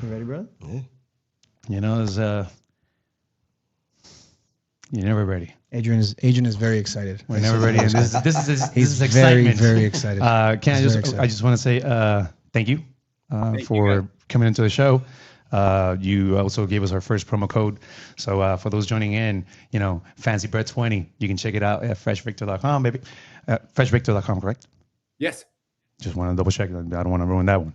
You ready, brother? Yeah. You know, you're never ready. Adrian is very excited. We're never ready. And this is He's excitement. very excited. I just want to say thank you for coming into the show. You also gave us our first promo code. So for those joining in, FancyBread 20, you can check it out at freshvictor.com, baby. Freshvictor.com, correct? Yes. Just want to double check. I don't want to ruin that one.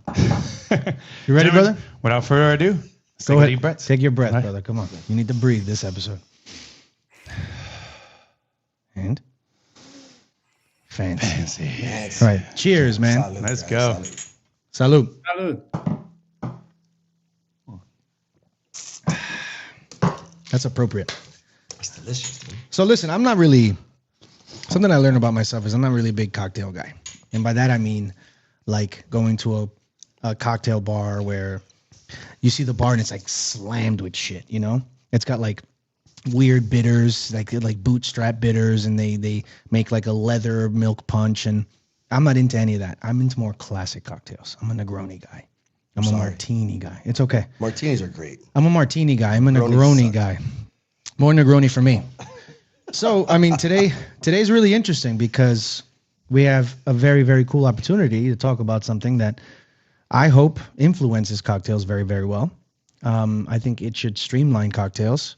You ready, brother? Without further ado, Go ahead. Deep breaths. Take your breath, brother. Come on. You need to breathe this episode. And fancy. Yes. All right. Cheers, man. Salud, Let's guys. go. Salud. Salud. Salud. That's appropriate. It's delicious, man. So listen, something I learned about myself is I'm not really a big cocktail guy. And by that I mean like going to a cocktail bar where you see the bar and it's like slammed with shit, It's got like weird bitters, like bootstrap bitters, and they make like a leather milk punch, and I'm not into any of that. I'm into more classic cocktails. I'm a Negroni guy. I'm a martini guy. It's okay. Martinis are great. I'm a martini guy. I'm a Negronis Negroni suck. guy. More Negroni for me. So, I mean, today's really interesting because we have a very, very cool opportunity to talk about something that I hope influences cocktails very, very well. I think it should streamline cocktails.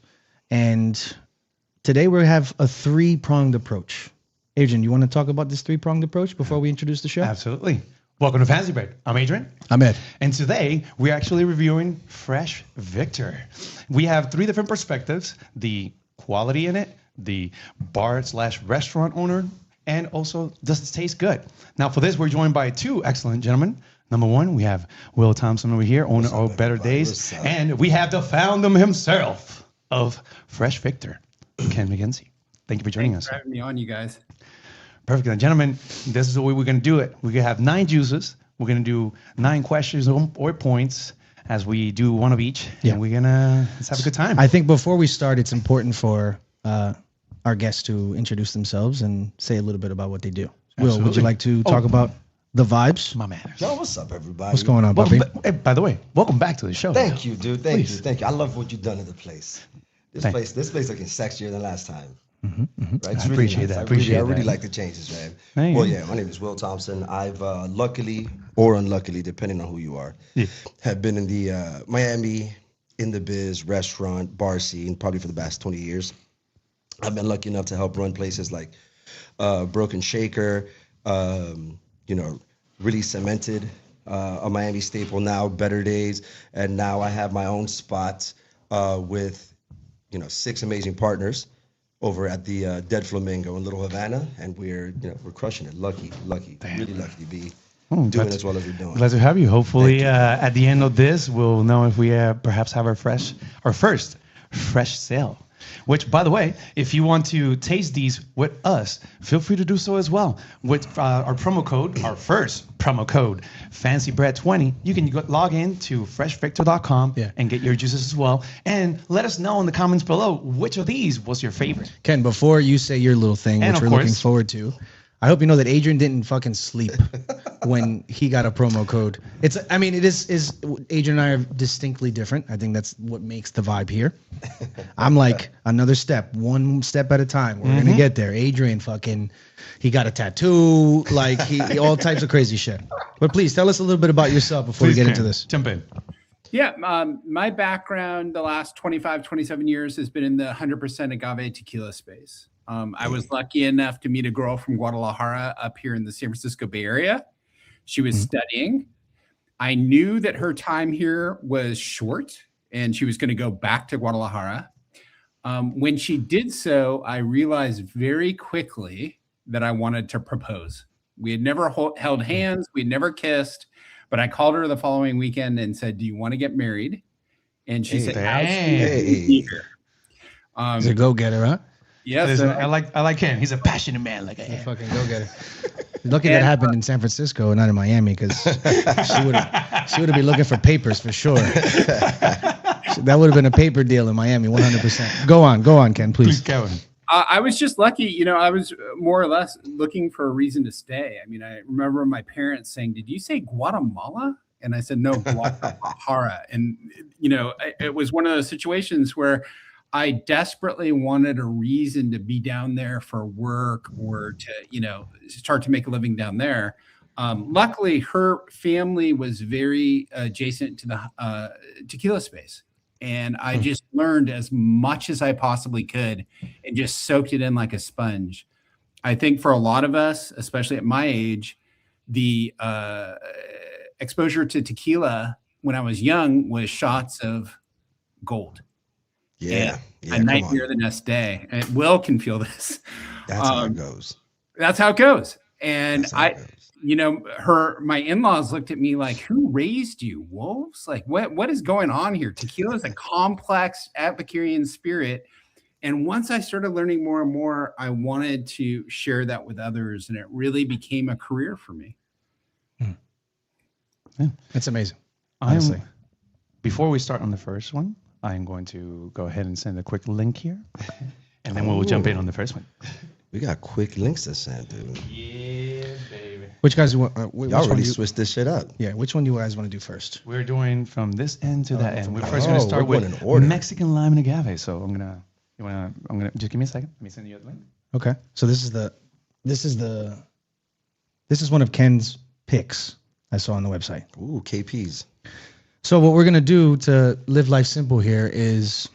And today we have a three-pronged approach. Adrian, you want to talk about this three-pronged approach before we introduce the show? Absolutely. Welcome to FancyBread. I'm Adrian. I'm Ed. And today we're actually reviewing Fresh Victor. We have three different perspectives: the quality in it, the bar/restaurant owner, and also does it taste good? Now for this, we're joined by two excellent gentlemen. Number one, we have Will Thompson over here, owner of Better Days. And we have the founder himself of Fresh Victor, Ken MacKenzie. Thank you for joining us. Thanks for having me on, you guys. Perfect. Now, gentlemen, this is the way we're going to do it. We're going to have 9 juices. We're going to do 9 questions or points as we do one of each. Yeah. And we're going to let's have a good time. I think before we start, it's important for our guests to introduce themselves and say a little bit about what they do. Will, would Absolutely. you like to talk about the vibes? My man. Yo, what's up, everybody? What's going on, Welcome, Buffy? hey, by the way, welcome back to the show. Thank you, dude. Thank Please. you. Thank you. I love what you've done to the place. This place looking sexier than last time. Right? It's I appreciate that. I really like the changes, man. Hey. Well, yeah, my name is Will Thompson. I've luckily or unluckily, depending on who you are, have been in the Miami, in the biz, restaurant, bar scene, probably for the past 20 years. I've been lucky enough to help run places like Broken Shaker, really cemented a Miami staple now, Better Days, and now I have my own spot with 6 amazing partners over at the Dead Flamingo in Little Havana, and we're crushing it. Lucky, really lucky to be doing as well as we're doing. Glad to have you. Hopefully, at the end of this, we'll know if we perhaps have our first fresh sale. Which, by the way, if you want to taste these with us, feel free to do so as well. With our first promo code, FancyBread20, you can log in to freshvictor.com and get your juices as well. And let us know in the comments below which of these was your favorite. Ken, before you say your little thing, And which of we're looking course- forward to, I hope you know that Adrian didn't fucking sleep when he got a promo code. It is Adrian and I are distinctly different. I think that's what makes the vibe here. I'm like another step, one step at a time. We're gonna get there. Adrian he got a tattoo, like he all types of crazy shit. But please tell us a little bit about yourself before we get into this. Jump in. Yeah, my background the last 25, 27 years has been in the 100% agave tequila space. I was lucky enough to meet a girl from Guadalajara up here in the San Francisco Bay Area. She was studying. I knew that her time here was short and she was going to go back to Guadalajara. When she did so, I realized very quickly that I wanted to propose. We had never held hands. We had never kissed, but I called her the following weekend and said, "Do you want to get married?" And she said, Hey. He's a go-getter, huh? Yes. Listen, I like him. He's a passionate man. Like He's a fucking go-getter. Lucky that happened in San Francisco and not in Miami, because she would have been looking for papers for sure. That would have been a paper deal in Miami, 100%. Go on, Ken, please. Please go. I was just lucky, I was more or less looking for a reason to stay. I mean, I remember my parents saying, "Did you say Guatemala?" And I said, no, Guadalajara. And, it was one of those situations where I desperately wanted a reason to be down there for work or to, start to make a living down there. Luckily, her family was very adjacent to the tequila space. And I just learned as much as I possibly could and just soaked it in like a sponge. I think for a lot of us, especially at my age, the exposure to tequila when I was young was shots of gold. Yeah. A nightmare the next day. And Will can feel this. That's how it goes. That's how it goes. And my in-laws looked at me like, who raised you, wolves? Like, what is going on here? Tequila is a complex Epicurean spirit. And once I started learning more and more, I wanted to share that with others. And it really became a career for me. Yeah, that's amazing. Honestly. Before we start on the first one, I'm going to go ahead and send a quick link here. And then we'll jump in on the first one. We got quick links to send, dude. Yeah, baby. Which guys? Y'all really switched this shit up. Yeah. Which one do you guys want to do first? We're doing from this end to that end. We're first going to start with Mexican lime and agave. So I'm gonna just give me a second. Let me send you the link. Okay. So this is one of Ken's picks I saw on the website. Ooh, KPs. So what we're gonna do to live life simple here is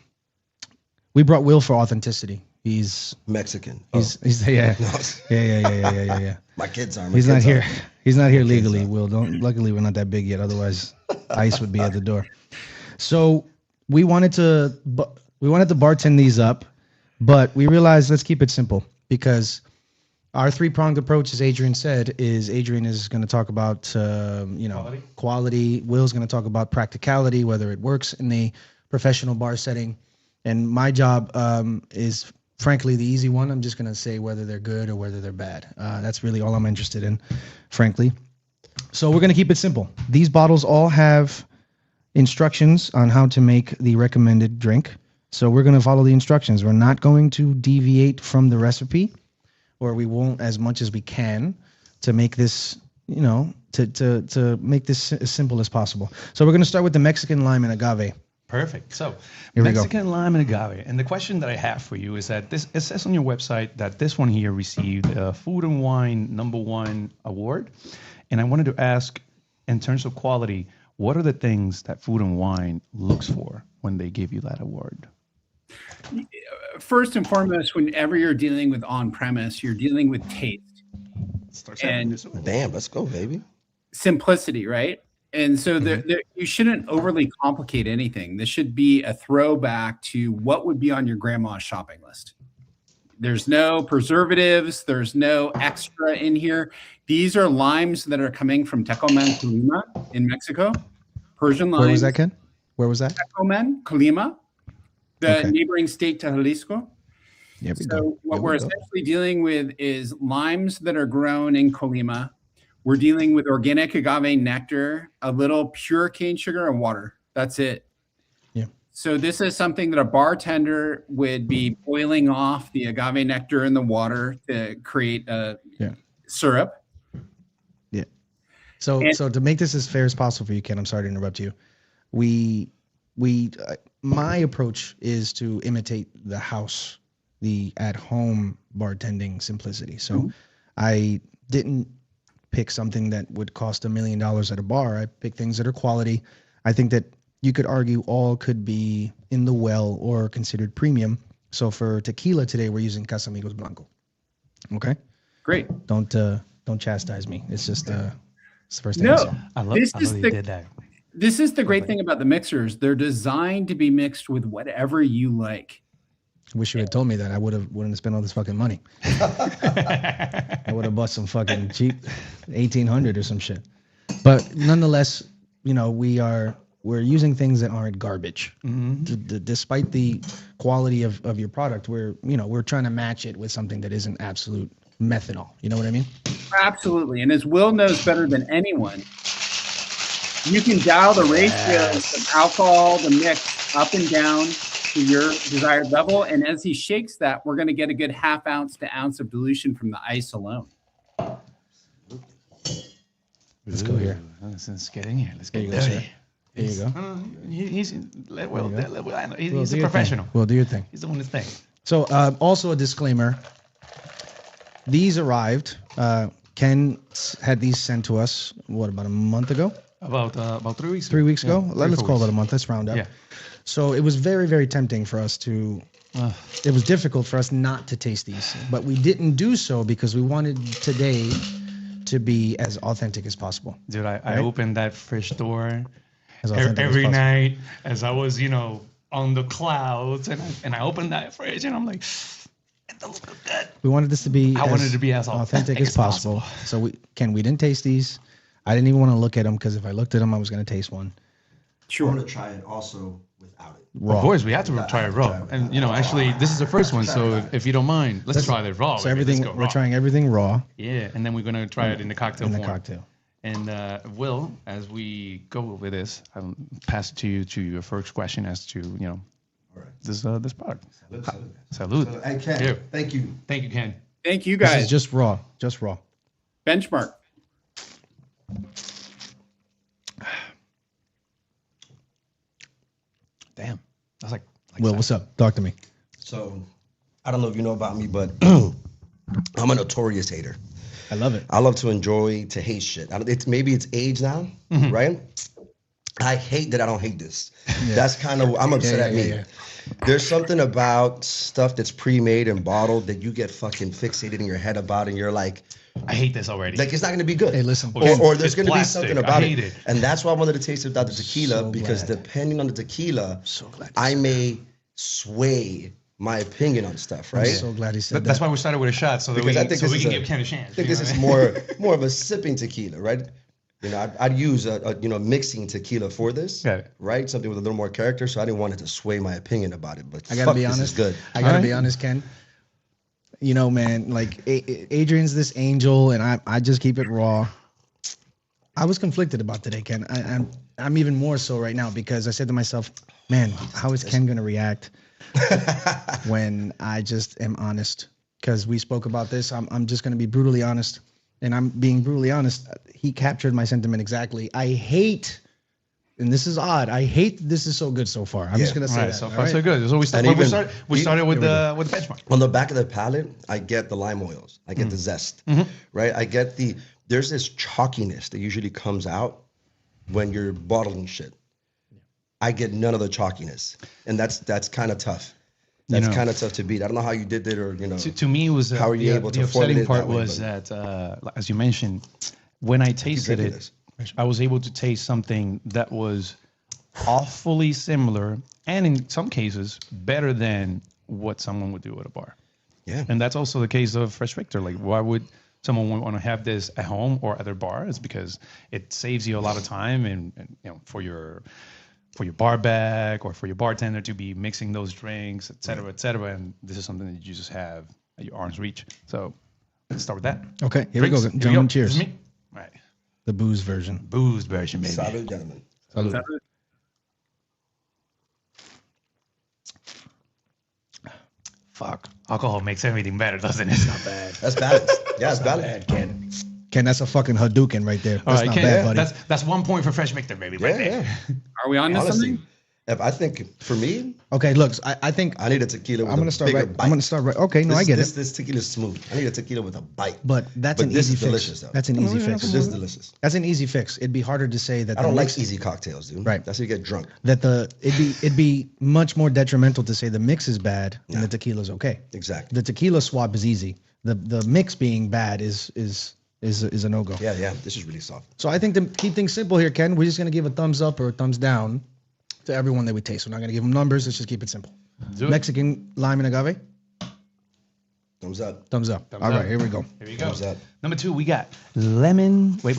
we brought Will for authenticity. He's Mexican. Yeah. My kids are. He's not here. He's not here legally. Will, luckily we're not that big yet. Otherwise, ICE would be at the door. So we wanted to bartend these up, but we realized let's keep it simple because our three-pronged approach, as Adrian said, Adrian is going to talk about quality. Will's going to talk about practicality, whether it works in a professional bar setting, and my job is frankly the easy one. I'm just going to say whether they're good or whether they're bad. That's really all I'm interested in, frankly. So we're going to keep it simple. These bottles all have instructions on how to make the recommended drink. So we're going to follow the instructions. We're not going to deviate from the recipe, or we won't as much as we can to make this, to make this as simple as possible. So we're going to start with the Mexican lime and agave. Perfect. So Here Mexican lime and agave. And the question that I have for you is that it says on your website that this one here received a Food and Wine #1 award. And I wanted to ask, in terms of quality, what are the things that Food and Wine looks for when they give you that award? First and foremost, whenever you're dealing with on-premise, you're dealing with taste. Damn, let's go, baby. Simplicity, right? And so you shouldn't overly complicate anything. This should be a throwback to what would be on your grandma's shopping list. There's no preservatives. There's no extra in here. These are limes that are coming from Tecoman, Colima in Mexico. Persian limes. Where was that, Ken? Where was that? Tecoman, Colima, the neighboring state to Jalisco. What we're essentially dealing with is limes that are grown in Colima. We're dealing with organic agave nectar, a little pure cane sugar, and water. That's it. Yeah. So this is something that a bartender would be boiling off the agave nectar in the water to create a syrup. Yeah. So to make this as fair as possible for you, Ken, I'm sorry to interrupt you. My approach is to imitate the house, the at-home bartending simplicity. So I didn't pick something that would cost $1 million at a bar. I picked things that are quality. I think that you could argue all could be in the well or considered premium. So for tequila today, we're using Casamigos Blanco. Okay. Great. Don't chastise me. It's just it's the first thing I love you did that. This is the great thing about the mixers. They're designed to be mixed with whatever you like. Wish you had told me that. I wouldn't have spent all this fucking money. I would have bought some fucking cheap 1800 or some shit. But nonetheless, we're using things that aren't garbage. Despite the quality of your product, we're trying to match it with something that isn't absolute methanol. You know what I mean? Absolutely. And as Will knows better than anyone, you can dial the ratios of alcohol, the mix up and down to your desired level. And as he shakes that, we're going to get a good ½ ounce to ounce of dilution from the ice alone. Let's go here. Let's get in here. Let's There get you go, dirty. sir. There you go. He's He's a professional. Well, do your thing. He's doing his thing. So, also a disclaimer. These arrived. Ken had these sent to us, about a month ago? About 3 weeks. 3 weeks ago? Yeah, Let's call it a month. Let's round up. Yeah. So it was very, very tempting for us to. It was difficult for us not to taste these, but we didn't do so because we wanted today to be as authentic as possible. Dude, I opened that fridge door As authentic as every possible. night as I was, on the clouds, and I opened that fridge and I'm like, it doesn't look good. We wanted this to be. I wanted it to be as authentic as as possible. So we didn't taste these. I didn't even want to look at them because if I looked at them, I was going to taste one. I want to try it also without it. Raw. Of course, we have to try it raw. And, actually, this is the first one. So if you don't mind, let's try it raw. So baby. Let's everything go we're raw. trying everything raw Yeah, and then we're going to try it in the cocktail in the form. cocktail. And Will, as we go with this, I'll pass it to you to your first question as to, All right. this product. Salud. Salud. Hey, Ken, Here. thank you. Thank you, Ken. Thank you This guys. is just raw. Just raw. Benchmark. Damn. That's like Will, what's up? Talk to me. So, I don't know if you know about me, but I'm a notorious hater. I love it. I love to hate shit. Maybe it's age now, right? I hate that I don't hate this. That's kind of, I'm upset at me. Yeah. There's something about stuff that's pre-made and bottled that you get fucking fixated in your head about, and you're like, I hate this already. like it's not gonna be good. Hey, listen. Or there's It's gonna be plastic. something I about hate it. it. And that's why I wanted to taste it without the tequila, So because glad. depending on the tequila, So glad. I may sway my opinion on stuff, right? I'm so glad he said But that. that's why we started with a shot, so that Because we I can, think so this we is can a- give Ken a chance. I think you this know is what I mean? more of a sipping tequila, right? I'd use a mixing tequila for this, Got it. right? Something with a little more character. So I didn't want it to sway my opinion about it. But I gotta fuck, be this honest. is good. I gotta All be right. honest, Ken. Man, like Adrian's this angel, and I just keep it raw. I was conflicted about today, Ken. I'm even more so right now because I said to myself, man, how is Ken gonna react when I just am honest? Because we spoke about this. I'm just gonna be brutally honest, and I'm being brutally honest. He captured my sentiment exactly. I hate. And this is odd. I hate that this is so good so far. I'm just gonna say Right, that. so all far right? so good. So we And started. We even- started with the benchmark. On the back of the palate, I get the lime oils. I get the zest, right? I get there's this chalkiness that usually comes out when you're bottling shit. I get none of the chalkiness, and that's kind of tough. That's know- kind of tough to beat. I don't know how you did it, or To me, it was How are you the, able the to upsetting formulate part that way, was but- that, as you mentioned, when I tasted drinking it, this. I was able to taste something that was awfully similar, and in some cases, better than what someone would do at a bar. Yeah. And that's also the case of Fresh Victor. Like, why would someone want to have this at home or at their bar? It's because it saves you a lot of time and for your bar back or for your bartender to be mixing those drinks, et cetera, et cetera. And this is something that you just have at your arm's reach. So let's start with that. Okay, here we go, Drinks. gentlemen. This is Cheers. me. All right. The booze version. Booze version, baby. Salud, gentlemen. Salud. Fuck. Alcohol makes everything better, doesn't it? It's not bad. That's balanced. Yeah, it's balanced. Ken, that's a fucking Hadouken right there. All That's right, not Ken, bad, buddy. that's 1 point for Fresh Victor, baby. Right Yeah, there. yeah. Are we on to Honestly, something? I think for me, Okay, look, I think I need a tequila with I'm gonna a start bigger right. bite. I'm gonna start right. Okay, no, I get it. This tequila is smooth. I need a tequila with a bite. But that's an this easy is fix. delicious, though. That's an easy fix. This is delicious. That's an easy fix. It'd be harder to say that I don't the like mix, easy cocktails, dude. Right. That's how you get drunk. that it'd be much more detrimental to say the mix is bad and the tequila's okay. Exactly. The tequila swap is easy. The mix being bad is a no-go. Yeah, yeah. This is really soft. So I think to keep things simple here, Ken, we're just gonna give a thumbs up or a thumbs down to everyone that we taste. We're not gonna give them numbers. Let's just keep it simple. Do it. Mexican lime and agave. Thumbs up. Thumbs up. Thumbs All up. right, here we go. Here you go. Thumbs up. Number 2, we got lemon. Wait.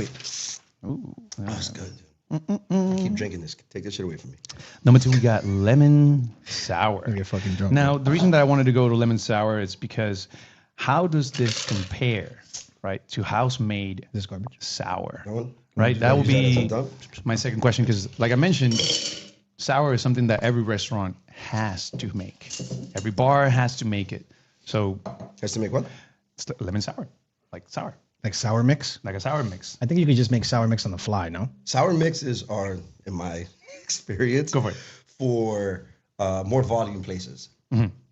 Ooh. That's good. I keep drinking this. Take this shit away from me. Number 2, we got lemon sour. You're fucking drunk. Now, the reason that I wanted to go to lemon sour is because how does this compare, right, to house-made This garbage. sour? That one? Right, that will Use as be a thumbs up? my second question because, like I mentioned, sour is something that every restaurant has to make. Every bar has to make it. So Has to make what? it's lemon sour, like sour. Like sour mix? like a sour mix. I think you could just make sour mix on the fly, no? Sour mixes are, in my experience, Go for it. for more volume places,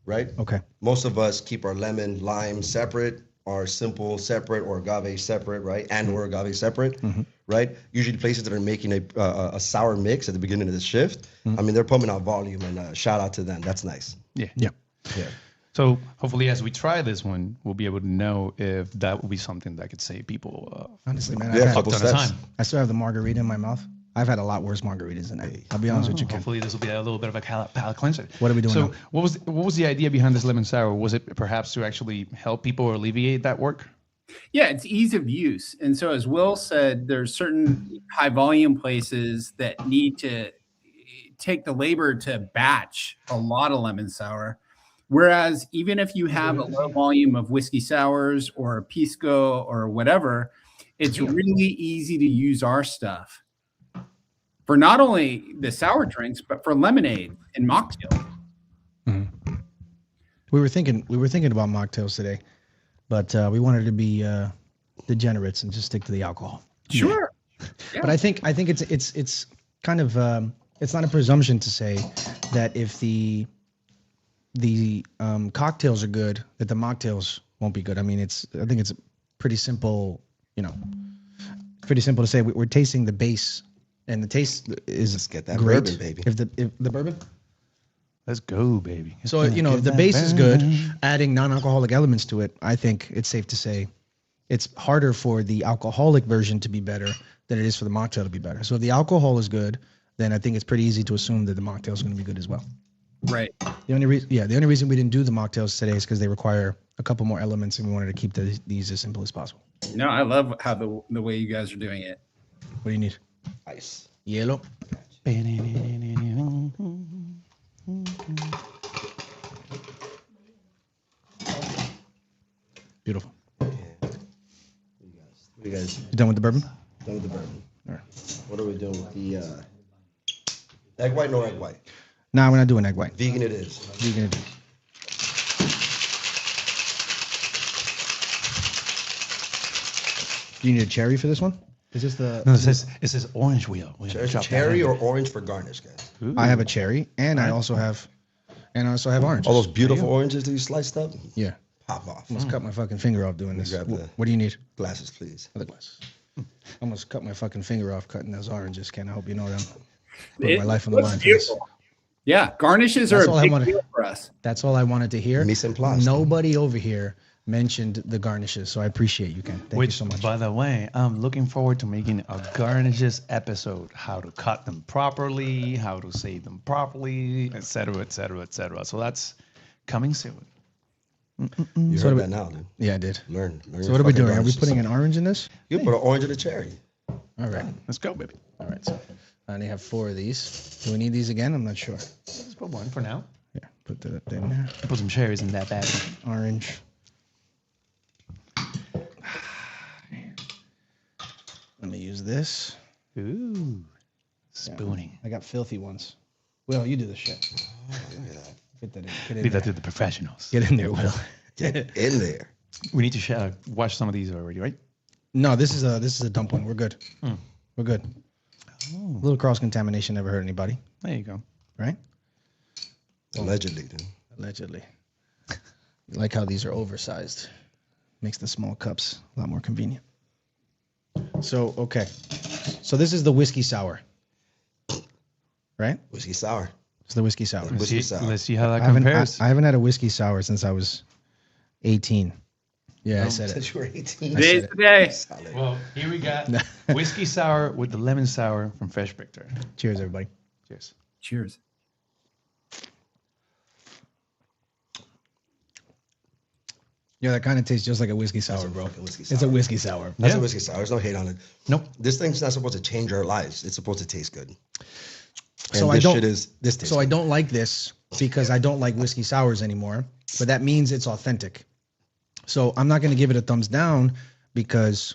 right? Okay. Most of us keep our lemon, lime separate, our simple separate, or agave separate, right? And or agave separate, right? Usually places that are making a sour mix at the beginning of the shift, I mean, they're pumping out volume, and shout out to them. That's nice. Yeah. Yeah. Yeah. So hopefully, as we try this one, we'll be able to know if that will be something that could save people Honestly, man, Yeah, I've a had, couple ton of steps. time. I still have the margarita in my mouth. I've had a lot worse margaritas than that. I'll be honest with you, Ken. Hopefully, this will be a little bit of a palate cleanser. What are we doing So, now? what was the idea behind this lemon sour? Was it perhaps to actually help people or alleviate that work? Yeah, it's ease of use. And so, as Will said, there's certain high volume places that need to take the labor to batch a lot of lemon sour. Whereas even if you have a low volume of whiskey sours or pisco or whatever, it's really easy to use our stuff for not only the sour drinks, but for lemonade and mocktails. We were thinking about mocktails today, but we wanted to be degenerates and just stick to the alcohol. Sure. Yeah. But I think it's kind of it's not a presumption to say that if the cocktails are good, that the mocktails won't be good. I mean, I think it's pretty simple, pretty simple to say we're tasting the base, and the taste is Let's get that great. bourbon, baby. If the bourbon. Let's go, baby. So if the base is good, adding non-alcoholic elements to it, I think it's safe to say it's harder for the alcoholic version to be better than it is for the mocktail to be better. So if the alcohol is good, then I think it's pretty easy to assume that the mocktail is going to be good as well. Right. The only reason we didn't do the mocktails today is because they require a couple more elements, and we wanted to keep these as simple as possible. No, I love how the way you guys are doing it. What do you need? Ice. Yellow. Beautiful. What do you guys You done with the bourbon? done with the bourbon? All right. What are we doing with the egg white? No egg white. Nah, we're not doing egg white. Vegan it is. Vegan it. Do you need a cherry for this one? Is this the? No, it says orange wheel. We have to chop that Cherry in. or orange for garnish, guys. I have a cherry, and I also have orange. All those beautiful oranges that you sliced up, Yeah. pop off. Almost cut my fucking finger off doing this. grab the- What do you need? Glasses, please. Other glasses. I almost cut my fucking finger off cutting those oranges, Ken. I hope you know them. Put my life on the looks line for this. beautiful. Yeah, garnishes That's are all a I big wanted. deal for us. That's all I wanted to hear. Mise en place. Nobody over here mentioned the garnishes, so I appreciate you, Ken. Thank you so much. By the way, I'm looking forward to making a garnishes episode. How to cut them properly, how to save them properly, etc., etc., etc. So that's coming soon. You So heard do that now, dude. Yeah, I did. Learn. So what are we doing? Are we putting an orange in this? You put an orange and a cherry. All right. Let's go, baby. All right. So I only have 4 of these. Do we need these again? I'm not sure. Let's put one for now. Yeah. Put that in there. Put some cherries in that bag. Orange. Let me use this. Ooh, spooning. I got filthy ones. Will, you do the shit. Look at that. Get that in. Get in Leave there. that to the professionals. Get in there, Will. Get in there. We need to watch some of these already, right? No, this is a dump one. We're good. We're good. A little cross contamination never hurt anybody, There you go. right? Allegedly, dude. Allegedly. I like how these are oversized. Makes the small cups a lot more convenient. So, okay. So this is the whiskey sour. Right? Whiskey sour. It's the whiskey sour. Whiskey sour. Let's see how that I haven't, compares. I haven't had a whiskey sour since I was 18. Yeah, I said it. Since you were 18. Today's the day. Solid. Well, here we got whiskey sour with the lemon sour from Fresh Victor. Cheers, everybody. Cheers. Cheers. Yeah, that kind of tastes just like a whiskey sour, bro. fucking whiskey It's a sour. whiskey sour. That's Yeah. a whiskey sour. There's no hate on it. Nope. This thing's not supposed to change our lives. It's supposed to taste good. And So this I don't. shit is this tastes So I good. don't like this because I don't like whiskey sours anymore. But that means it's authentic. So I'm not going to give it a thumbs down because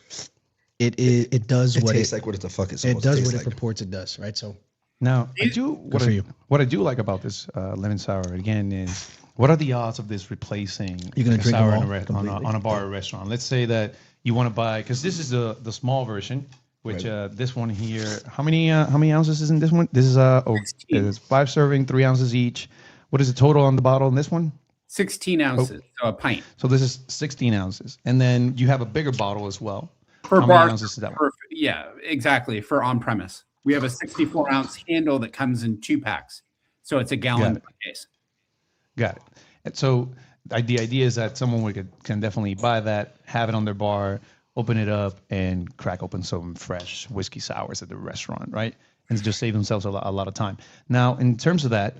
it does It what tastes it like what the fuck it's it supposed to does taste what it like. purports it does, right? So Now, for you. what I do like about this lemon sour again is What are the odds of this replacing You're gonna a drink sour them in all a completely? on a bar or restaurant? Let's say that you want to buy, because this is the small version, which this one here. How many ounces is in this one? This is it's 5 serving, 3 ounces each. What is the total on the bottle in this one? 16 ounces, so a pint. So this is 16 ounces, and then you have a bigger bottle as well. For How bars, many ounces is that one? yeah, exactly. For on premise, we have a 64 ounce handle that comes in 2 packs, so it's a gallon case. Got it. And so the idea is that someone can definitely buy that, have it on their bar, open it up, and crack open some fresh whiskey sours at the restaurant, right? And just save themselves a lot of time. Now, in terms of that,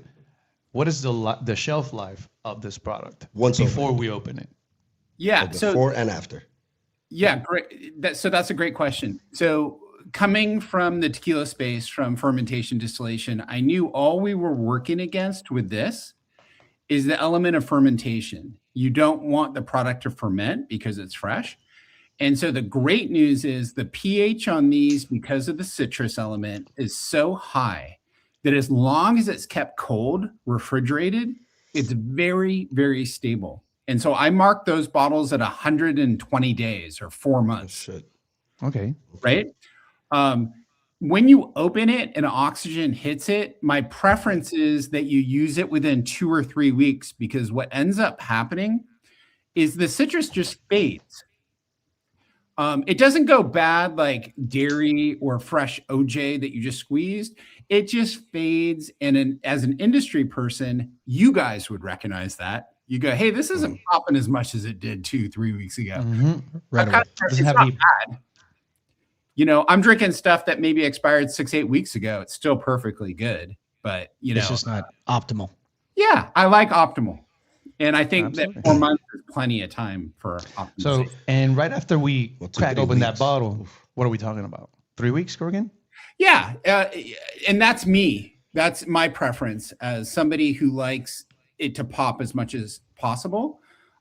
what is the shelf life of this product before we open it? Yeah, so before and after. Yeah, great. So that's a great question. So coming from the tequila space, from fermentation distillation, I knew all we were working against with this is the element of fermentation. You don't want the product to ferment because it's fresh. And so the great news is the pH on these, because of the citrus element, is so high that as long as it's kept cold, refrigerated, it's very, very stable. And so I marked those bottles at 120 days or 4 months. Oh, shit. Okay. Right? When you open it and oxygen hits it, my preference is that you use it within 2 or 3 weeks, because what ends up happening is the citrus just fades. It doesn't go bad like dairy or fresh OJ that you just squeezed. It just fades. And as an industry person, you guys would recognize that. You go, hey, this isn't popping as much as it did 2-3 weeks ago. Right away. It's not bad. You know, I'm drinking stuff that maybe expired 6-8 weeks ago. It's still perfectly good, but it's just not optimal. Yeah, I like optimal. And I think Absolutely. that 4 months is plenty of time for optimization. So, and right after we crack open that weeks. bottle, what are we talking about? 3 weeks, Corrigan? Yeah, and that's me. That's my preference as somebody who likes it to pop as much as possible.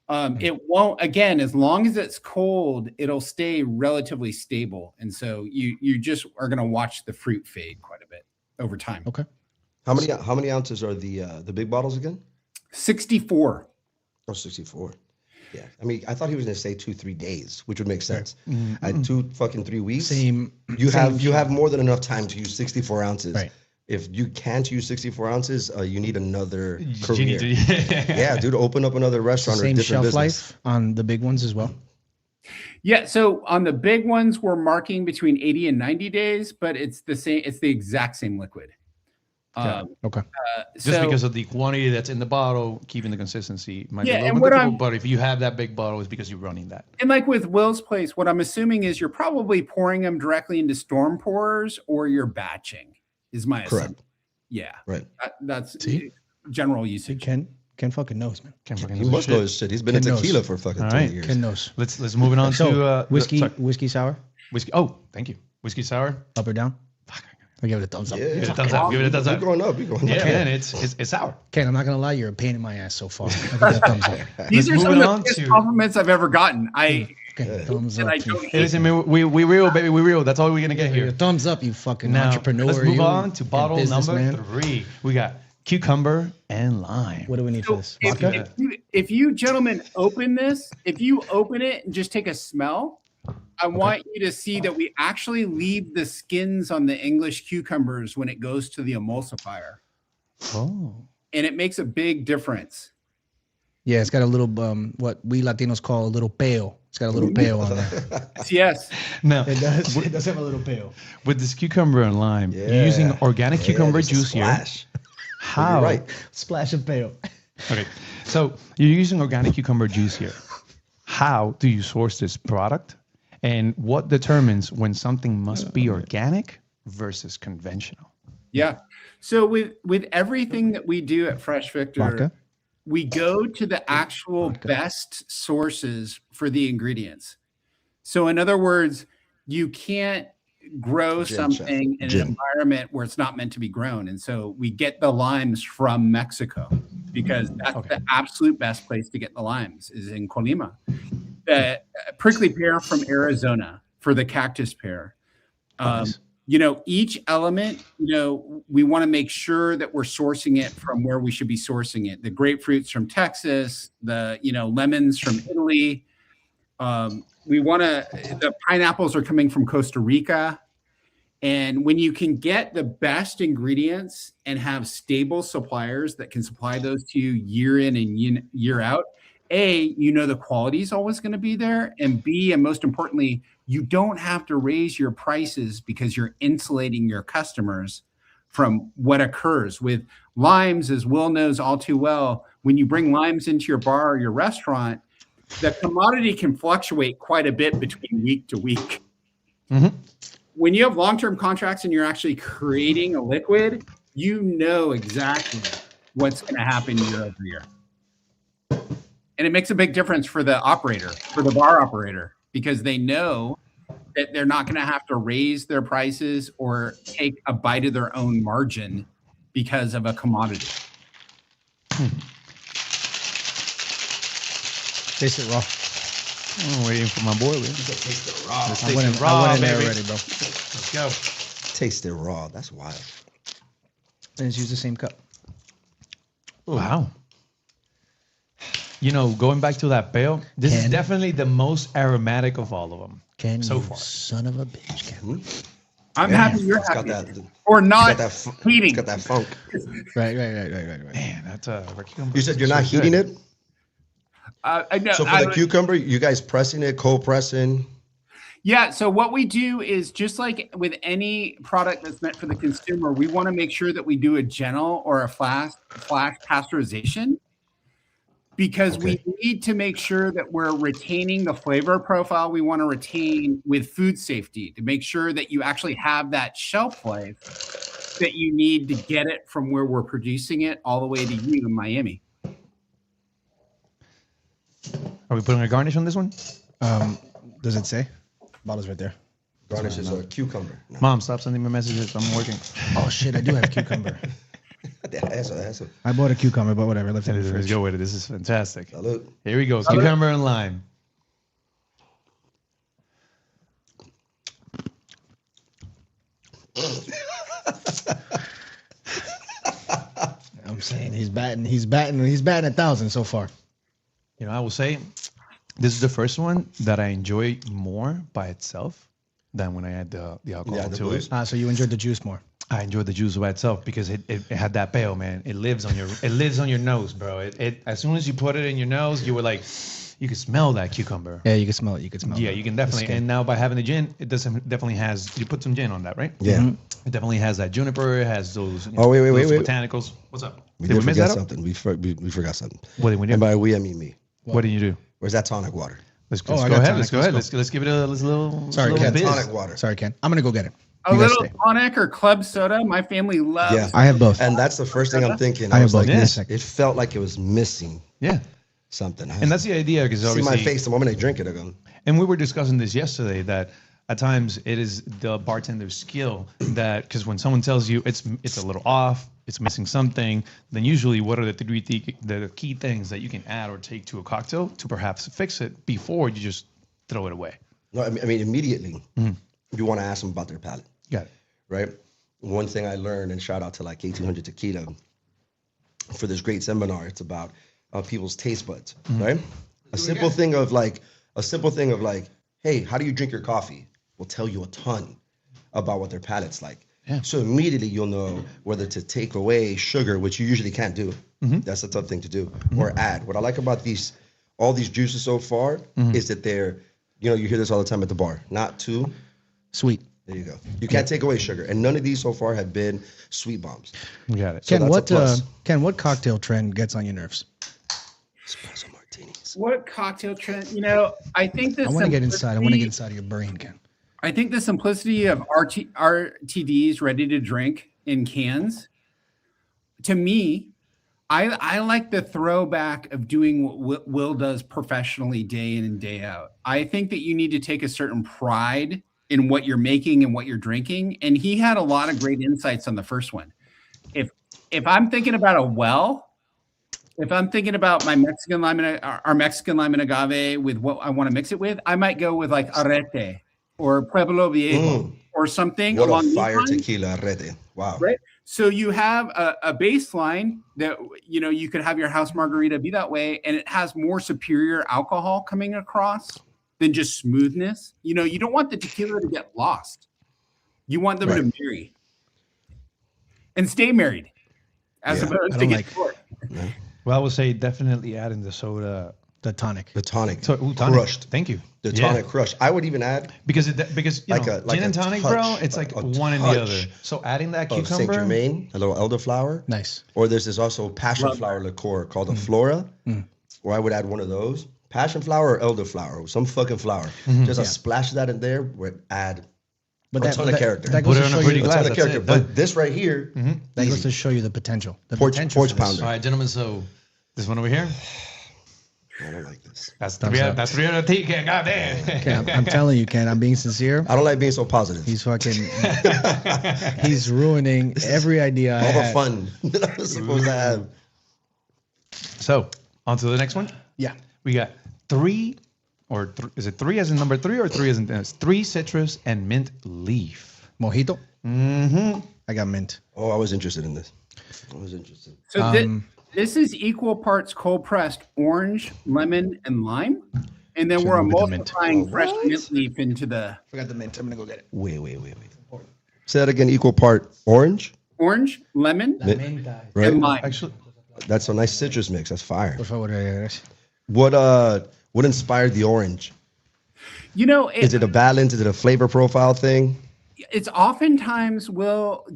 It won't, again, as long as it's cold, it'll stay relatively stable. And so you just are going to watch the fruit fade quite a bit over time. Okay. How many ounces are the big bottles again? 64. Oh, 64. Yeah. I mean, I thought he was going to say 2-3 days, which would make sense. At 3 weeks, you have more than enough time to use 64 ounces. Right. If you can't use 64 ounces, you need another career. You need to, Yeah, dude, open up another restaurant or a Same different shelf business. life on the big ones as well. Yeah, so on the big ones, we're marking between 80 and 90 days, but it's the same. It's the exact same liquid. Okay. Just because of the quantity that's in the bottle, keeping the consistency might be a Yeah, little and bit what difficult, but if you have that big bottle, it's because you're running that. And like with Will's place, what I'm assuming is you're probably pouring them directly into storm pourers, or you're batching, is my Correct. assumption. Yeah. Right. That's See? general See, usage. Ken fucking knows, man. He must know his shit. He's been in Ken knows. tequila for fucking All 20 right. years. Ken knows. Let's move it on So to whiskey sour, whiskey. Oh, thank you. Whiskey sour. up or down? I give it a thumbs up. Yeah. Give it a thumbs up. Give it a thumbs You're up. growing up. You're growing Yeah, up. man, it's sour. Ken, I'm not gonna lie, you're a pain in my ass so far. I give it a thumbs up. These are Let's some move of on the best to- compliments I've ever gotten. Okay, thumbs And up. I don't Hey, listen, man, we real, baby. We real. That's all we're gonna get Your here. thumbs up, you fucking Now, entrepreneur. let's move you on to and bottle number businessman. 3. We got cucumber and lime. What do we need for this? If, Vodka? if you gentlemen open this, if you open it and just take a smell, I want you to see that we actually leave the skins on the English cucumbers when it goes to the emulsifier. Oh. And it makes a big difference. Yeah, it's got a little what we Latinos call a little pale. It's got a little pale on there. Yes. Now, It does. It does have a little pale. with this cucumber and lime, you're using organic cucumber just a juice here. splash. How? You're right. Splash of pale. Okay, so you're using organic cucumber juice here. How do you source this product? And what determines when something must be organic versus conventional? Yeah. So with everything that we do at Fresh Victor, Vodka? we go to the actual best sources for the ingredients. So in other words, you can't grow Gin, something in Gin. an environment where it's not meant to be grown. And so we get the limes from Mexico because that's the absolute best place to get the limes is in Colima. The prickly pear from Arizona for the cactus pear. Nice. each element, we want to make sure that we're sourcing it from where we should be sourcing it. The grapefruits from Texas, the, lemons from Italy. The pineapples are coming from Costa Rica. And when you can get the best ingredients and have stable suppliers that can supply those to you year in and year out, A, the quality is always going to be there. And B, and most importantly, you don't have to raise your prices because you're insulating your customers from what occurs with limes, as Will knows all too well. When you bring limes into your bar or your restaurant, the commodity can fluctuate quite a bit between week to week. Mm-hmm. When you have long-term contracts and you're actually creating a liquid, you know exactly what's going to happen year over year. And it makes a big difference for the operator, for the bar operator, because they know that they're not going to have to raise their prices or take a bite of their own margin because of a commodity. Taste it raw. I'm waiting for my boy. Taste it raw. I went in there already, bro. Let's go. Taste it raw. That's wild. And just use the same cup. Wow. Going back to that pale, this is definitely the most aromatic of all of them. So far. Son of a bitch, Ken. I'm happy you're It's happy. got that. Or not Heating. heating. It's got that funk. Right. Man, that's You said you're not heating it? I know. So for the cucumber, you guys pressing it, cold pressing? Yeah. So what we do is just like with any product that's meant for the consumer, we want to make sure that we do a gentle or a flash pasteurization, because we need to make sure that we're retaining the flavor profile we want to retain with food safety, to make sure that you actually have that shelf life that you need to get it from where we're producing it all the way to you in Miami. Are we putting a garnish on this one? Does it say? Bottle's right there. Garnish is a cucumber. No. Mom, stop sending me messages. I'm working. Oh shit, I do have cucumber. Eso. I bought a cucumber, but whatever. Let's Let's go with it. This is fantastic. Salud. Here we go. Cucumber and lime. I'm saying he's batting 1,000 so far. I will say this is the first one that I enjoy more by itself than when I add the alcohol the to booze. it. So you enjoyed the juice more. I enjoyed the juice by itself because it had that pale, man. It lives on your nose, bro. It as soon as you put it in your nose, you were like, you can smell that cucumber. Yeah, you can smell it. Yeah, you can definitely. And now by having the gin, it definitely has. You put some gin on that, right? Yeah. Mm-hmm. It definitely has that juniper. It has those. Wait. those botanicals. What's up? We Did we miss forget that? something. We forgot something. What did we do? And by we, I mean me. What did you do? Where's that tonic water? Let's I go got ahead. tonic. Let's go ahead. Let's give it a little. Sorry, little Ken. biz. Tonic water. Sorry, Ken. I'm gonna go get it. A You guys little stay. tonic or club soda. My family loves. Yeah. I have both. And that's the first thing I'm thinking. I I have was both. like, Give me a this, second. it felt like it was missing Yeah, something. and that's the idea because see obviously. my face the moment I drink it. I go, And we were discussing this yesterday that at times it is the bartender's skill that because when someone tells you it's a little off, it's missing something, then usually what are the key things that you can add or take to a cocktail to perhaps fix it before you just throw it away. no, I mean immediately you want to ask them about their palate, Got it. right? One thing I learned, and shout out to like 1800 Tequila for this great seminar. It's about people's taste buds, right? A simple thing of like, hey, how do you drink your coffee? Will tell you a ton about what their palate's like. Yeah. So immediately you'll know whether to take away sugar, which you usually can't do. That's a tough thing to do, or add. What I like about all these juices so far is that they're, you hear this all the time at the bar, not too Sweet. There you go. You can't take away sugar, and none of these so far have been sweet bombs. Got it. So Ken, that's a plus. what cocktail trend gets on your nerves? Espresso martinis. What cocktail trend? I think this. I want to get inside. I want to get inside of your brain, Ken. I think the simplicity of RTDs ready to drink in cans, to me, I like the throwback of doing what Will does professionally day in and day out. I think that you need to take a certain pride in what you're making and what you're drinking. And he had a lot of great insights on the first one. If I'm thinking about if I'm thinking about my Mexican lime and our Mexican lime and agave with what I want to mix it with, I might go with like arete or Pueblo Viejo. or something What along a these fire lines. tequila, Rete. Wow. Right. So you have a baseline that, you know, you could have your house margarita be that way, and it has more superior alcohol coming across than just smoothness. You know, you don't want the tequila to get lost. You want them to marry and stay married as opposed to get short. Well, I would say definitely add in the soda. The tonic. The tonic. Tonic. Crushed. Thank you. The tonic crushed. I would even add because you like know, like gin and tonic, touch, bro. It's like one and the other. So adding that Saint cucumber, Germain, a little elderflower. Nice. Or there's also passion flower liqueur called a Flora, or I would add one of those. Passion flower or elderflower, some fucking flower. Just a splash of that in there would add a ton of character. That put goes it to on show a you pretty the, glass. Ton of character. But this right here, that goes to show you the potential. The porch potential for this. pounder. All right, gentlemen. So this one over here. I don't like this. That's three out of tea, Ken. God damn. Ken, I'm telling you, Ken, I'm being sincere. I don't like being so positive. He's fucking. He's ruining every idea I all the had. fun that I was supposed to have. So on to the next one. Yeah. We got is it three as in number 3 or 3 as in it's 3 citrus and mint leaf? Mojito. Mm-hmm. I got mint. Oh, I was interested in this. I was interested. So this is equal parts cold pressed orange, lemon, and lime. And then we're move with the mint. multiplying fresh mint leaf into the Forgot the mint. I'm gonna go get it. Wait. Say that again. Equal part orange, orange, lemon, right? and lime. Actually, That's a nice citrus mix. That's fire. Por favor, What inspired the orange? You know, Is it a balance? Is it a flavor profile thing? it's oftentimes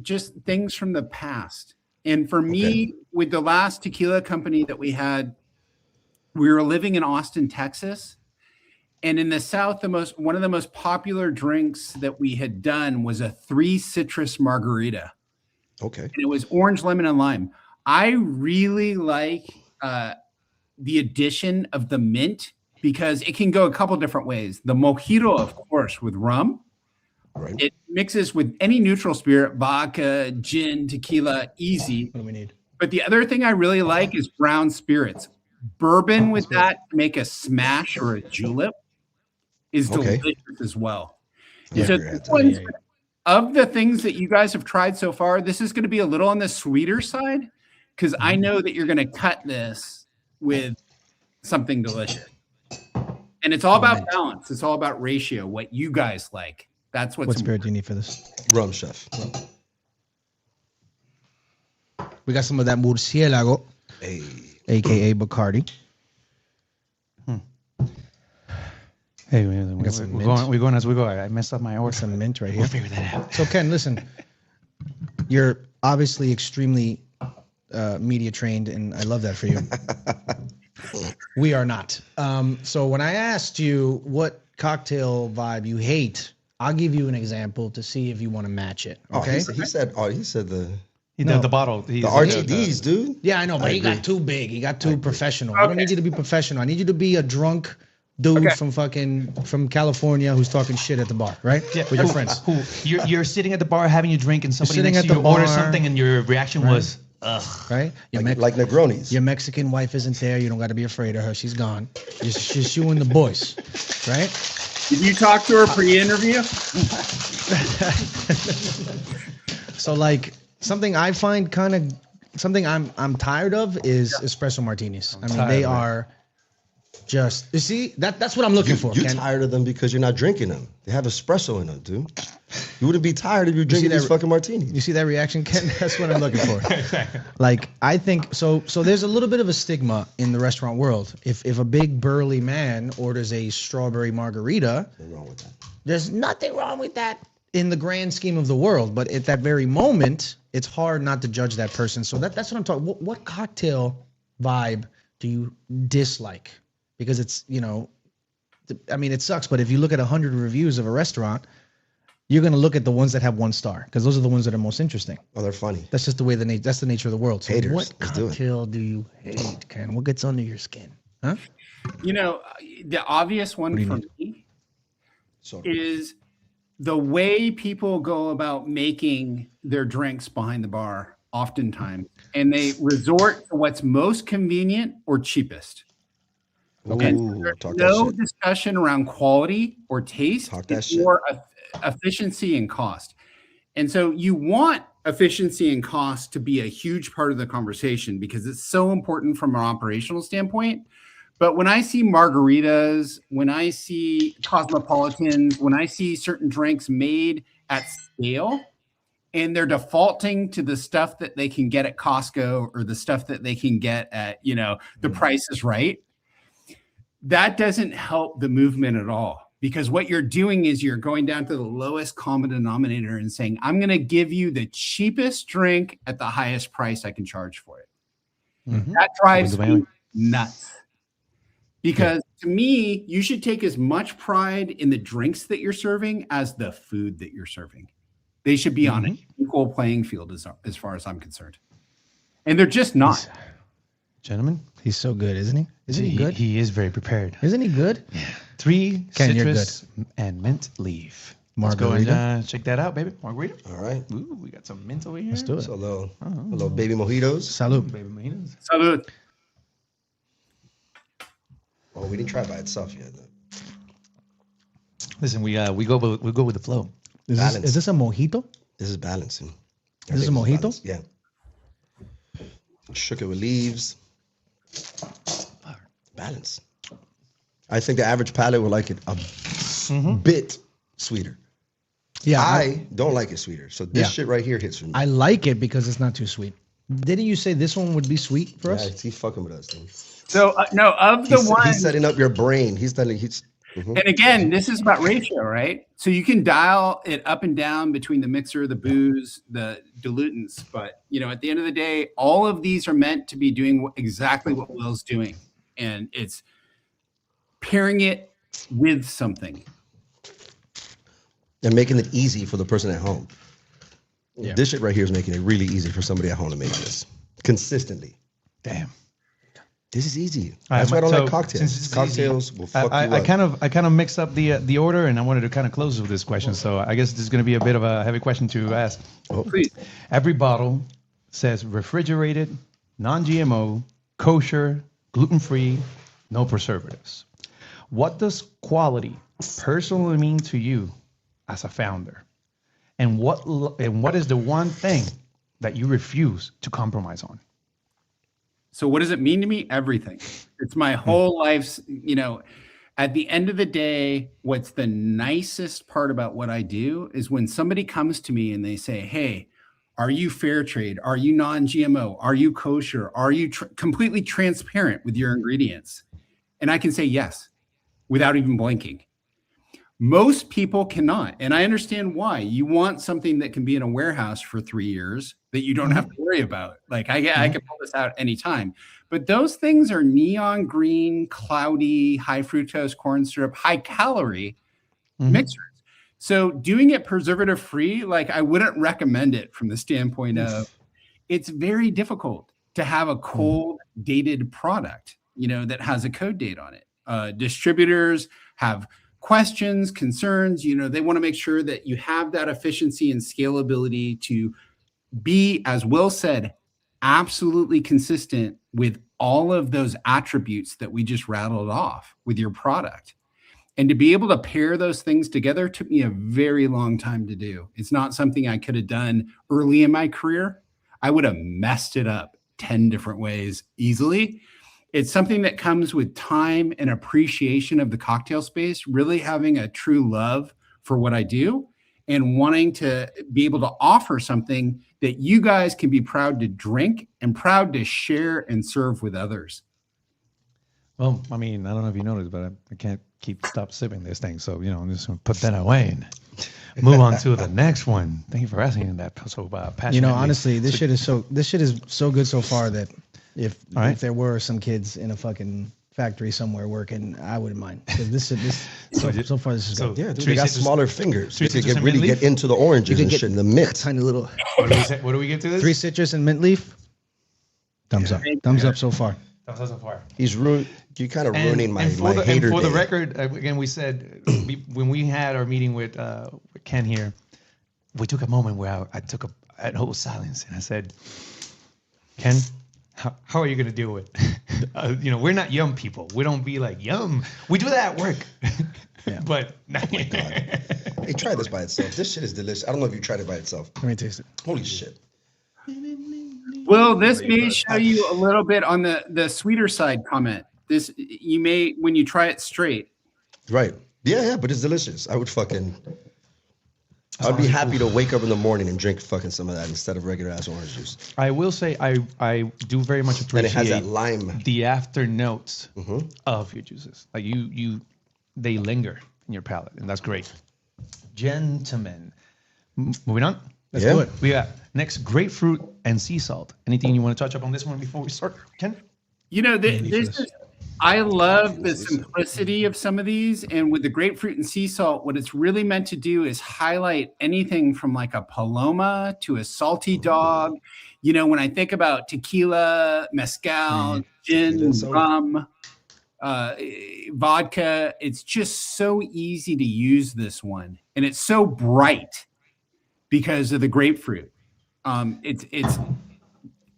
just things from the past. And for me, with the last tequila company that we had, we were living in Austin, Texas. And in the South, one of the most popular drinks that we had done was a 3 citrus margarita. Okay. And it was orange, lemon, and lime. I really like the addition of the mint because it can go a couple different ways. The mojito, of course, with rum. Right. It mixes with any neutral spirit, vodka, gin, tequila, easy. What do we need? But the other thing I really like is brown spirits. Bourbon with that to make a smash or a julep is delicious as well. Yeah, So of the things that you guys have tried so far, this is going to be a little on the sweeter side because I know that you're going to cut this with something delicious. And it's all about balance. It's all about ratio, what you guys like. That's what's What spirit do you need for this? Rum, chef. We got some of that murciélago, Hey. aka Bacardi. hey, we're going as we go. I messed up my order. Some mint right here. We'll figure that out. So Ken, listen, you're obviously extremely media trained, and I love that for you. We are not. So when I asked you what cocktail vibe you hate, I'll give you an example to see if you want to match it. Okay. He said the The bottle. the RTDs, dude. Yeah, I know, but he got too big. He got too professional. I don't need you to be professional. I need you to be a drunk dude from California who's talking shit at the bar, right? Yeah, with your friends. You're sitting at the bar having your drink, and somebody sitting next at to the you orders bar, something, and your reaction was, ugh. Right? Your Like Negronis. Your Mexican wife isn't there. You don't got to be afraid of her. She's gone. Just you and the boys, right? Did you talk to her pre-interview? So like something I find something I'm tired of is espresso martinis. I mean, they are just, you see, that's what I'm looking for. You're Ken. tired of them because you're not drinking them. They have espresso in them, dude. You wouldn't be tired if you're drinking these fucking martinis. You see that reaction, Ken? That's what I'm looking for. Like, I think so there's a little bit of a stigma in the restaurant world. If a big burly man orders a strawberry margarita, Nothing wrong with that. there's nothing wrong with that in the grand scheme of the world. But at that very moment, it's hard not to judge that person. So that's what I'm talking. What cocktail vibe do you dislike? Because it's, I mean, it sucks. But if you look at 100 reviews of a restaurant, you're going to look at the ones that have 1 star because those are the ones that are most interesting. Oh, they're funny. That's just the way that's the nature of the world. So Haters. what Let's do it. cocktail do you hate, Ken? What gets under your skin? Huh? The obvious one for me So is the way people go about making their drinks behind the bar oftentimes, and they resort to what's most convenient or cheapest. Okay. There's no discussion around quality or taste. Talk that It's shit. more efficiency and cost. And so you want efficiency and cost to be a huge part of the conversation because it's so important from an operational standpoint. But when I see margaritas, when I see cosmopolitans, when I see certain drinks made at scale, and they're defaulting to the stuff that they can get at Costco or the stuff that they can get at, the Price is Right, that doesn't help the movement at all. Because what you're doing is you're going down to the lowest common denominator and saying, I'm going to give you the cheapest drink at the highest price I can charge for it. Mm-hmm. That drives me nuts. Because to me, you should take as much pride in the drinks that you're serving as the food that you're serving. They should be on an equal playing field as far as I'm concerned. And they're just not. Gentlemen, he's so good, isn't he? Isn't he good? He is very prepared. Isn't he good? Yeah. 3 Ken, citrus and mint leaf. Margarita. Let's go and check that out, baby. Margarita. All right. Ooh, we got some mint over here. Let's do it. So a little baby mojitos. Salud. Baby mojitos. Salud. Oh, we didn't try by itself yet. Listen, we go with the flow. Is this a mojito? This is balancing. This is a mojito? Balance. Yeah. Shook it with leaves. Balance. I think the average palate would like it a bit sweeter. Yeah. I don't like it sweeter. So this shit right here hits for me. I like it because it's not too sweet. Didn't you say this one would be sweet for us? He's fucking with us, dude. So, no, of the ones... He's setting up your brain. And again, this is about ratio, right? So you can dial it up and down between the mixer, the booze, the dilutants. But, at the end of the day, all of these are meant to be doing exactly what Will's doing. And it's pairing it with something. And making it easy for the person at home. Yeah. This shit right here is making it really easy for somebody at home to make this consistently. Damn. This is easy. That's why I don't like cocktails. Cocktails will fuck you up. I kind of mixed up the order, and I wanted to kind of close with this question. So I guess this is going to be a bit of a heavy question to ask. Oh. Please. Every bottle says refrigerated, non-GMO, kosher, gluten-free, no preservatives. What does quality personally mean to you as a founder? And what is the one thing that you refuse to compromise on? So what does it mean to me? Everything. It's my whole life's, at the end of the day, what's the nicest part about what I do is when somebody comes to me and they say, hey, are you fair trade? Are you non-GMO? Are you kosher? Are you completely transparent with your ingredients? And I can say yes, without even blinking. Most people cannot. And I understand why. You want something that can be in a warehouse for 3 years that you don't have to worry about. Like I can pull this out anytime. But those things are neon green, cloudy, high fructose corn syrup, high calorie mixers. So doing it preservative free, like I wouldn't recommend it from the standpoint of it's very difficult to have a cold dated product, that has a code date on it. Distributors have questions, concerns, they want to make sure that you have that efficiency and scalability to be, as Will said, absolutely consistent with all of those attributes that we just rattled off with your product. And to be able to pair those things together took me a very long time to do. It's not something I could have done early in my career. I would have messed it up 10 different ways easily. It's something that comes with time and appreciation of the cocktail space, really having a true love for what I do and wanting to be able to offer something that you guys can be proud to drink and proud to share and serve with others. Well, I mean, I don't know if you noticed, but I can't stop sipping this thing. So, I'm just going to put that away and move on to the next one. Thank you for asking that so passionately. Honestly, this shit is so good so far that if there were some kids in a fucking factory somewhere working, I wouldn't mind. So far this is good. Yeah, dude, they got smaller fingers. You can really get into the oranges and shit in the mint. Tiny little. What do we get to this? 3 citrus and mint leaf. Thumbs up. Thumbs up so far. Thumbs up so far. You're kind of ruining my hater And for the day. record, again, we said when we had our meeting with Ken here, we took a moment where I took a whole silence and I said, Ken, how are you going to deal with we're not yum people. We don't be like yum. We do that at work. Yeah. But Hey, try this by itself. This shit is delicious. I don't know if you tried it by itself. Let me taste it. Holy shit. Well, this may show you a little bit on the sweeter side comment. This you may when you try it straight. Right. Yeah, but it's delicious. I'd be happy to wake up in the morning and drink fucking some of that instead of regular ass orange juice. I will say I do very much And it has appreciate that lime. the after notes of your juices. Like they linger in your palate, and that's great. Gentlemen, moving on. Let's do it. We got next grapefruit and sea salt. Anything you want to touch up on this one before we start, Ken? You know, I love the simplicity of some of these. And with the grapefruit and sea salt, what it's really meant to do is highlight anything from like a paloma to a salty dog. You know, when I think about tequila, mezcal, gin, rum, vodka, it's just so easy to use this one. And it's so bright because of the grapefruit. It's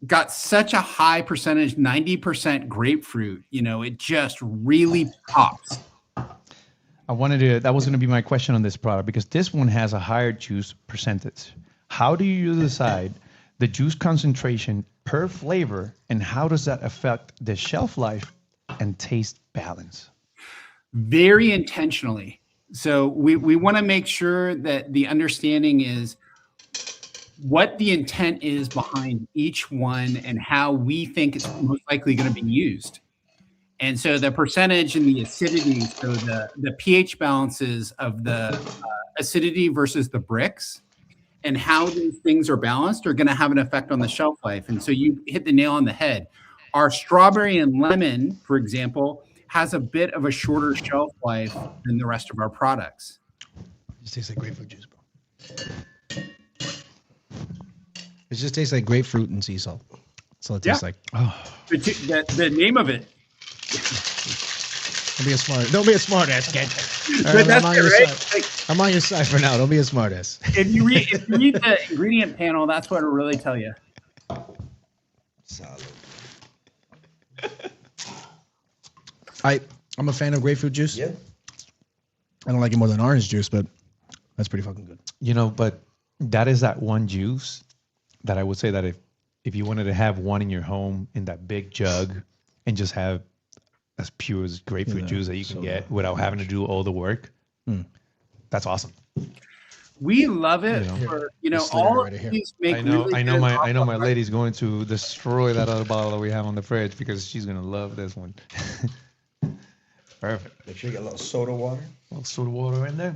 got such a high percentage, 90% grapefruit, you know, it just really pops. That was going to be my question on this product because this one has a higher juice percentage. How do you decide the juice concentration per flavor and how does that affect the shelf life and taste balance? Very intentionally. So we want to make sure that the understanding is what the intent is behind each one and how we think it's most likely going to be used. And so the percentage and the acidity, so the pH balances of the acidity versus the bricks and how these things are balanced are going to have an effect on the shelf life. And so you hit the nail on the head. Our strawberry and lemon, for example, has a bit of a shorter shelf life than the rest of our products. It just tastes like grapefruit juice, bro. It just tastes like grapefruit and sea salt. That's all it tastes like. Oh. The name of it. Don't be a smart ass, Ken. But that's I'm on your right. side. I'm on your side for now. Don't be a smart ass. If you read the ingredient panel, that's what it'll really tell you. Solid. I'm a fan of grapefruit juice. Yeah. I don't like it more than orange juice, but that's pretty fucking good. You know, but that is that one juice that I would say that if you wanted to have one in your home in that big jug and just have as pure as grapefruit juice that you can get without having to do all the work, that's awesome. We love it for all of these make I know my good lady's going to destroy that other bottle that we have on the fridge because she's gonna love this one. Perfect. Make sure you get a little soda water. A little soda water in there.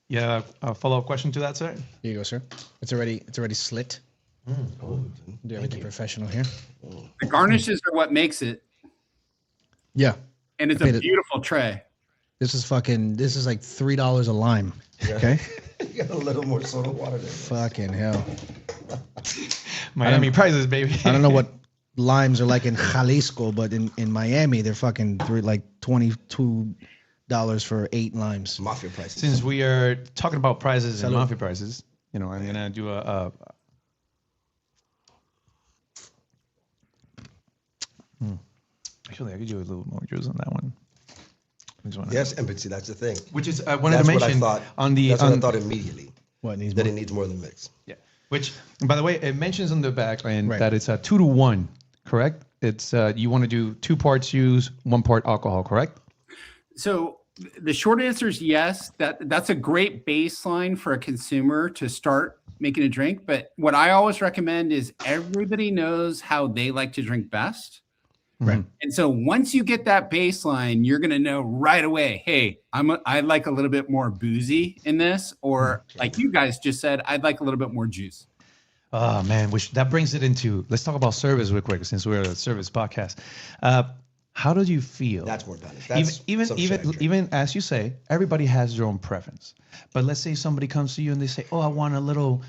Yeah, a follow-up question to that, sir? Here you go, sir. It's already slit. Do everything professional here. The garnishes are what makes it. Yeah. And it's a beautiful tray. This is like $3 a lime. Yeah. Okay. You got a little more soda water there. Fucking hell. Miami prices, baby. I don't know what limes are like in Jalisco, but in Miami, they're fucking $22 for 8 limes. Mafia prices. Since we are talking about prices and mafia prices, I'm gonna do Actually, I could do a little more juice on that one. Yes, empathy. That's the thing. Which is I wanted to mention what I thought immediately. What needs that more? it needs more than mix. Yeah. Which, by the way, it mentions on the back end Right. that it's a 2-to-1. Correct? It's you want to do 2 parts juice, 1 part alcohol. Correct? So the short answer is yes. That's a great baseline for a consumer to start making a drink. But what I always recommend is everybody knows how they like to drink best. Right. And so once you get that baseline, you're going to know right away, hey, I like a little bit more boozy in this, or like you guys just said, I'd like a little bit more juice. Oh man, that brings it into, let's talk about service real quick since we're a service podcast. How do you feel? That's more balanced. That's even as you say, everybody has their own preference. But let's say somebody comes to you and they say, "Oh, I want a little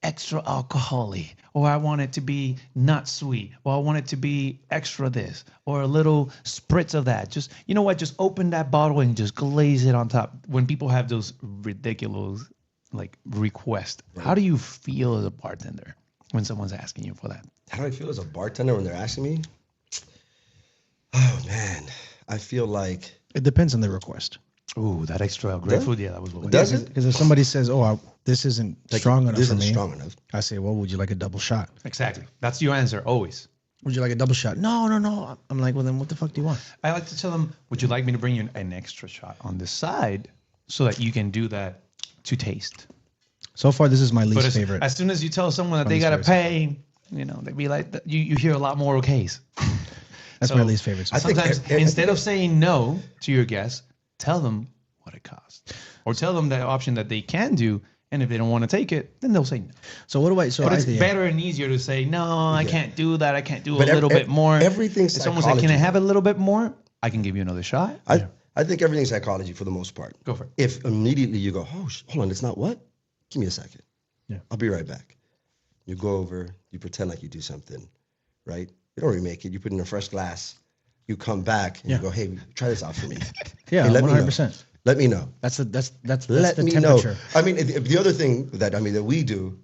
extra alcohol-y, or I want it to be not sweet, or I want it to be extra this, or a little spritz of that." Just, you know what? Just open that bottle and just glaze it on top. When people have those ridiculous requests, how do you feel as a bartender when someone's asking you for that? How do I feel as a bartender when they're asking me? Oh man, I feel like It depends on the request. Ooh, that extra grapefruit. Yeah, that was what. Does it? Because if somebody says, "Oh, this isn't strong enough This for isn't me," strong enough. I say, "Well, would you like a double shot? Exactly. That's your answer always. Would you like a double shot?" No. I'm like, "Well, then what the fuck do you want?" I like to tell them, would you like me to bring you an extra shot on the side so that you can do that to taste? So far, this is my least But favorite. as soon as you tell someone that they least got to favorite. pay, they be like, you hear a lot more okays. That's my least favorite. I think Sometimes instead of saying no to your guests, tell them what it costs. Or tell them the option that they can do. And if they don't want to take it, then they'll say no. So what do I? So But I it's think- better and easier to say, no, I can't do that. I can't do But a little bit more. everything's It's almost like, can I psychology. have a little bit more? I can give you another shot. I think everything's psychology for the most part. Go for it. If immediately you go, oh, hold on, it's not what? Give me a second. Yeah. I'll be right back. You go over, you pretend like you do something, right? You don't remake it. You put it in a fresh glass. You come back and you go, hey, try this out for me. Yeah, Hey, let me know. 100%. Let me know. That's Let the me temperature. know. I mean, the other thing that we do,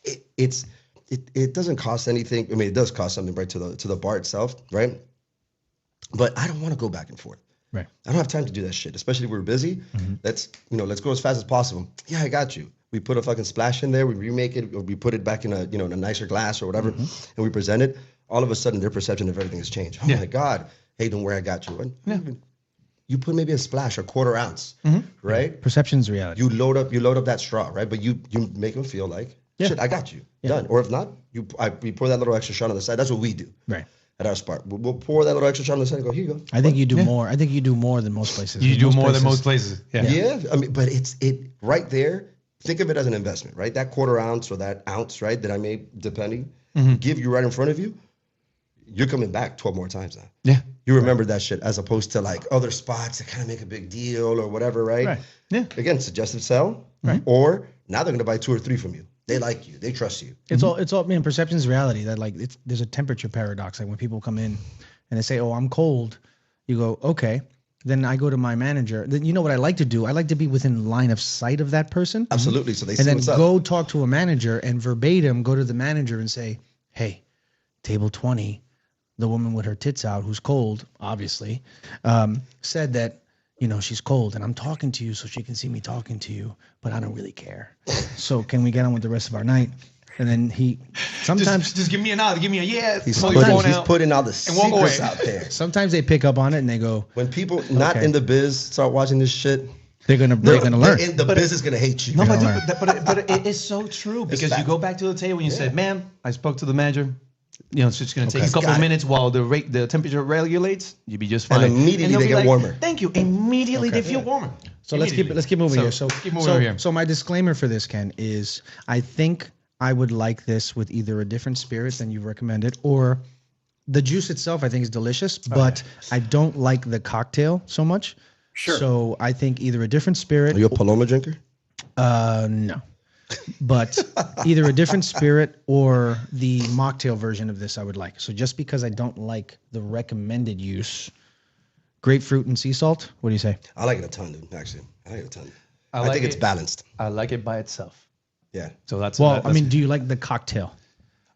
it doesn't cost anything. I mean, it does cost something, right, to the bar itself, right? But I don't want to go back and forth. Right. I don't have time to do that shit, especially if we're busy. Mm-hmm. Let's go as fast as possible. Yeah, I got you. We put a fucking splash in there. We remake it, or we put it back in a in a nicer glass or whatever, Mm-hmm. and we present it. All of a sudden, their perception of everything has changed. Oh my God! Hey, don't worry, I got you. And you put maybe a splash or quarter ounce, right? Perception's reality. You load up that straw, right? But you make them feel like shit. I got you. Done. Or if not, we pour that little extra shot on the side. That's what we do. Right. At our spot, we'll pour that little extra shot on the side and go, here you go. I think you do more. I think you do more than most places. You do Most more than places- most places. Yeah. Yeah, I mean, but it's right there. Think of it as an investment, right? That quarter ounce or that ounce, right, that I made, depending, give you right in front of you. You're coming back 12 more times now. Yeah. You remember that shit as opposed to like other spots that kind of make a big deal or whatever, right? Right. Yeah. Again, suggestive sell. Right. Or now they're gonna buy 2 or 3 from you. They like you. They trust you. It's all. Man, perception's reality. That like there's a temperature paradox. Like when people come in and they say, "Oh, I'm cold," you go, "Okay." Then I go to my manager. Then you know what I like to do? I like to be within line of sight of that person. Absolutely. So they see And then what's up. go talk to a manager and verbatim go to the manager and say, "Hey, table 20, the woman with her tits out who's cold, obviously, said that, she's cold and I'm talking to you so she can see me talking to you, but I don't really care. So can we get on with the rest of our night?" And then he sometimes Just give me a nod. Give me a yeah. He's pull your phone putting, out. all the and walk secrets away. out there. sometimes they pick up on it and they go, When people not Okay. in the biz start watching this shit, they're gonna learn. The biz is gonna hate you. No, but, learn. but it is so true because you fact. go back to the table and you said, "Ma'am, I spoke to the manager. It's just going to take Okay. a couple Got of it. minutes while the temperature regulates. You'll be just fine." And immediately they'll they be get like, warmer. Thank you. Immediately they feel warmer. So let's keep moving here. So keep moving over here. So my disclaimer for this, Ken, is I think I would like this with either a different spirit than you recommended, or the juice itself I think is delicious, but I don't like the cocktail so much. Sure. So I think either a different spirit. Are you a Paloma drinker? No. But either a different spirit or the mocktail version of this I would like. So just because I don't like the recommended use, grapefruit and sea salt, what do you say? I like it a ton, dude. Actually, I like it a ton. I like think it's it. balanced. I like it by itself. Yeah. So that's Well, that's, I mean, do you like the cocktail?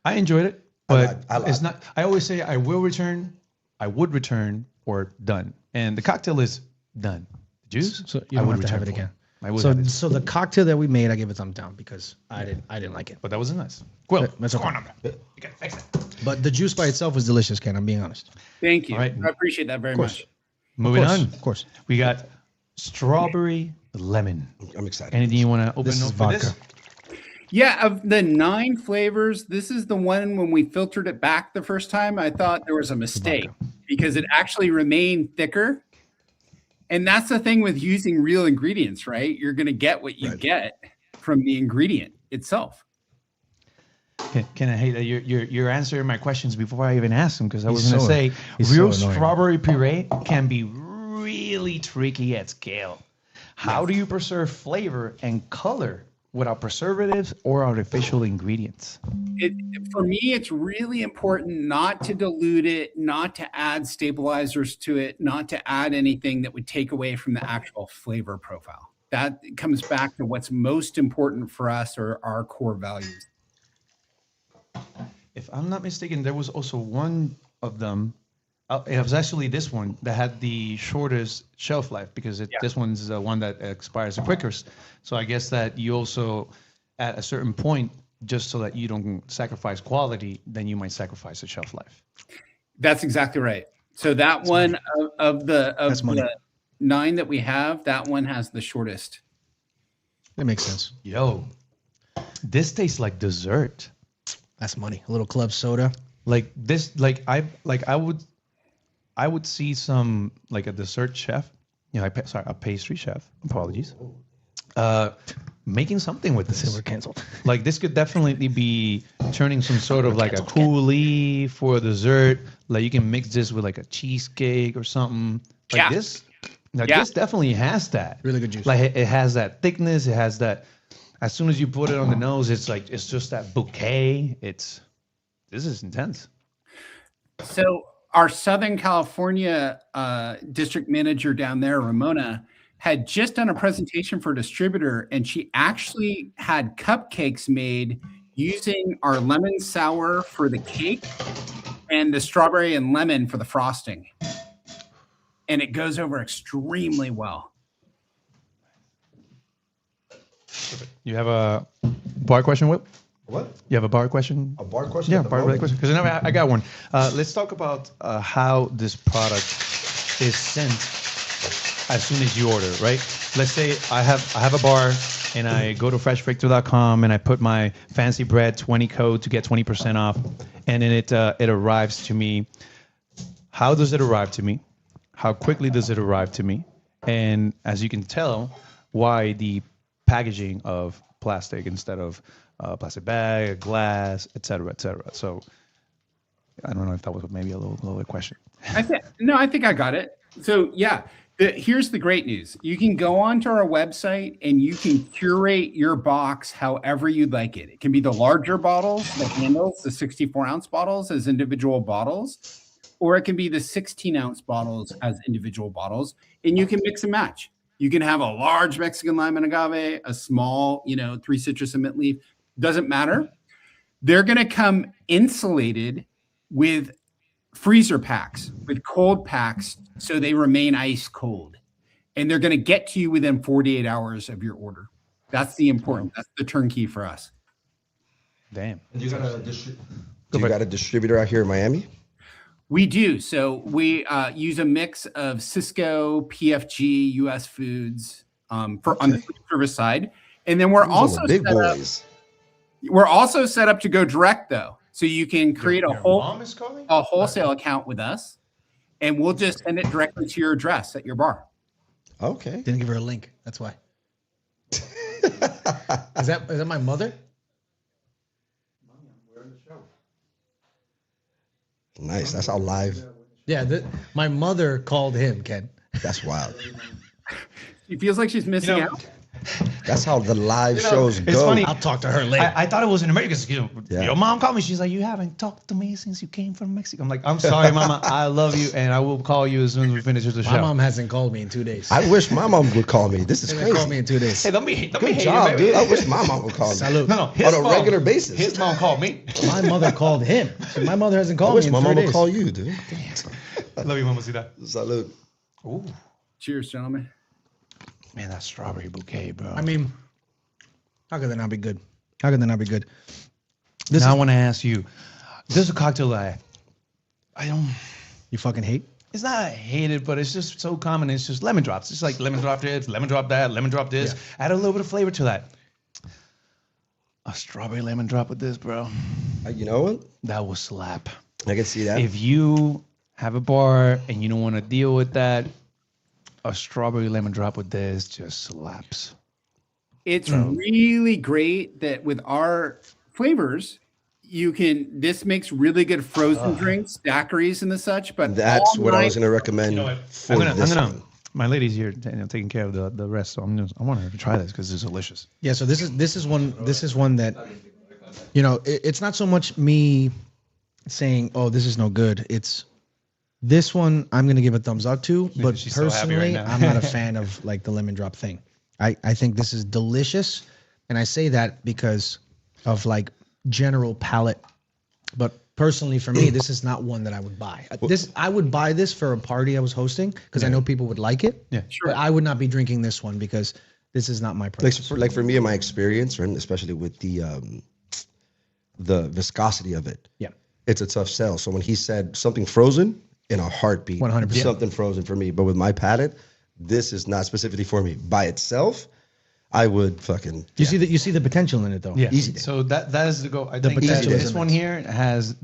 I enjoyed it, but I like- it's not. I always say I will return, I would return, or done. And the cocktail is done. The juice, So you don't have to have it again. I would have it. So the cocktail that we made, I give a thumb down because I didn't like it. But that was nice. Well, That's okay. come on, you gotta fix it. But the juice by itself was delicious, Ken. I'm being honest. Thank you. All right. I appreciate that very much. Moving course, on. of course. We got strawberry lemon. I'm excited. Anything you want to open This is up for this? vodka. Yeah, of the 9 flavors, this is the one when we filtered it back the first time, I thought there was a mistake because it actually remained thicker. And that's the thing with using real ingredients, right? You're going to get what you get from the ingredient itself. Can I hate that you're answering my questions before I even ask them, because I was He's going to so- say he's real so annoying. strawberry puree can be really tricky at scale. How do you preserve flavor and color without preservatives or artificial ingredients? For me, it's really important not to dilute it, not to add stabilizers to it, not to add anything that would take away from the actual flavor profile. That comes back to what's most important for us or our core values. If I'm not mistaken, there was also one of them It was actually this one that had the shortest shelf life because this one's the one that expires the quickest. So I guess that you also, at a certain point, just so that you don't sacrifice quality, then you might sacrifice the shelf life. That's exactly right. So that one of the 9 that we have, that one has the shortest. That makes sense. Yo, this tastes like dessert. That's money. A little club soda. Like this, I would see some like a dessert chef, a pastry chef. Apologies. Making something with this. We're canceled. Like this could definitely be turning some sort of like a coulis for a dessert. Like you can mix this with like a cheesecake or something. Like this. Like this definitely has that. Really good juice. Like it has that thickness. It has that. As soon as you put it on the nose, it's just that bouquet. This is intense. So our Southern California district manager down there, Ramona, had just done a presentation for a distributor, and she actually had cupcakes made using our lemon sour for the cake and the strawberry and lemon for the frosting. And it goes over extremely well. You have a bar question, Whip? What? You have a bar question? A bar question? Yeah, bar question. Because I got one. Let's talk about how this product is sent as soon as you order, right? Let's say I have a bar and I go to freshvictor.com and I put my FancyBread 20 code to get 20% off, and then it arrives to me. How does it arrive to me? How quickly does it arrive to me? And as you can tell, why the packaging of plastic instead of plastic bag, glass, et cetera, et cetera. So I don't know if that was maybe a little question. I think I got it. So yeah, here's the great news. You can go onto our website and you can curate your box however you'd like it. It can be the larger bottles, the handles, the 64-ounce bottles as individual bottles, or it can be the 16-ounce bottles as individual bottles, and you can mix and match. You can have a large Mexican lime and agave, a small, 3 citrus and mint leaf. Doesn't matter. They're going to come insulated with freezer packs, with cold packs, so they remain ice cold. And they're going to get to you within 48 hours of your order. That's the important. That's the turnkey for us. Damn. And you got a distributor out here in Miami? We do. So we use a mix of Cisco, PFG, US Foods on the food service side, and then we're also set up to go direct though, so you can create a wholesale account with us, and we'll just send it directly to your address at your bar. Okay. Didn't give her a link. That's why. Is that my mother? Nice. That's how live. Yeah, my mother called him, Ken. That's wild. She feels like she's missing out. That's how the live shows go. Funny. I'll talk to her later. I thought it was in America. Your mom called me. She's like, you haven't talked to me since you came from Mexico. I'm like, I'm sorry, Mama. I love you, and I will call you as soon as we finish the show. My mom hasn't called me in 2 days. I wish my mom would call me. This is crazy. Call me in 2 days. Hey, don't be Good job, dude. I wish my mom would call me. Salud. No, on a regular basis. His mom called me. My mother called him. So my mother hasn't called me in 3 days. I wish my mom would call you, dude. Love you, Mamacita. Salud. Ooh. Cheers, gentlemen. Man, that strawberry bouquet, bro. I mean, how could that not be good? How could that not be good? Now I want to ask you. There's a cocktail that I don't. You fucking hate? It's not I hate it, but it's just so common. It's just lemon drops. It's like lemon drop this, lemon drop that, lemon drop this. Yeah. Add a little bit of flavor to that. A strawberry lemon drop with this, bro. You know what? That will slap. I can see that. If you have a bar and you don't want to deal with that, a strawberry lemon drop with this just slaps. It's really great that with our flavors, this makes really good frozen drinks, daiquiris and the such. But that's what I was going to recommend. My lady's here, taking care of the rest, so I want her to try this because it's delicious. Yeah. So this is one that, it's not so much me saying, oh, this is no good. It's this one I'm going to give a thumbs up to, but personally, I'm not a fan of like the lemon drop thing. I think this is delicious, and I say that because of like general palate, but personally for me, this is not one that I would buy. I would buy this for a party I was hosting because I know people would like it. Yeah, sure. But I would not be drinking this one because this is not my preference. Like for me and my experience, right, especially with the viscosity of it. Yeah. It's a tough sell. So when he said something frozen, in a heartbeat, 100%. something frozen for me. But with my palate, this is not specifically for me. By itself, I would fucking. You see the potential in it though. Yeah. Easy day. So that is the goal. I think that potential is this one immense. here has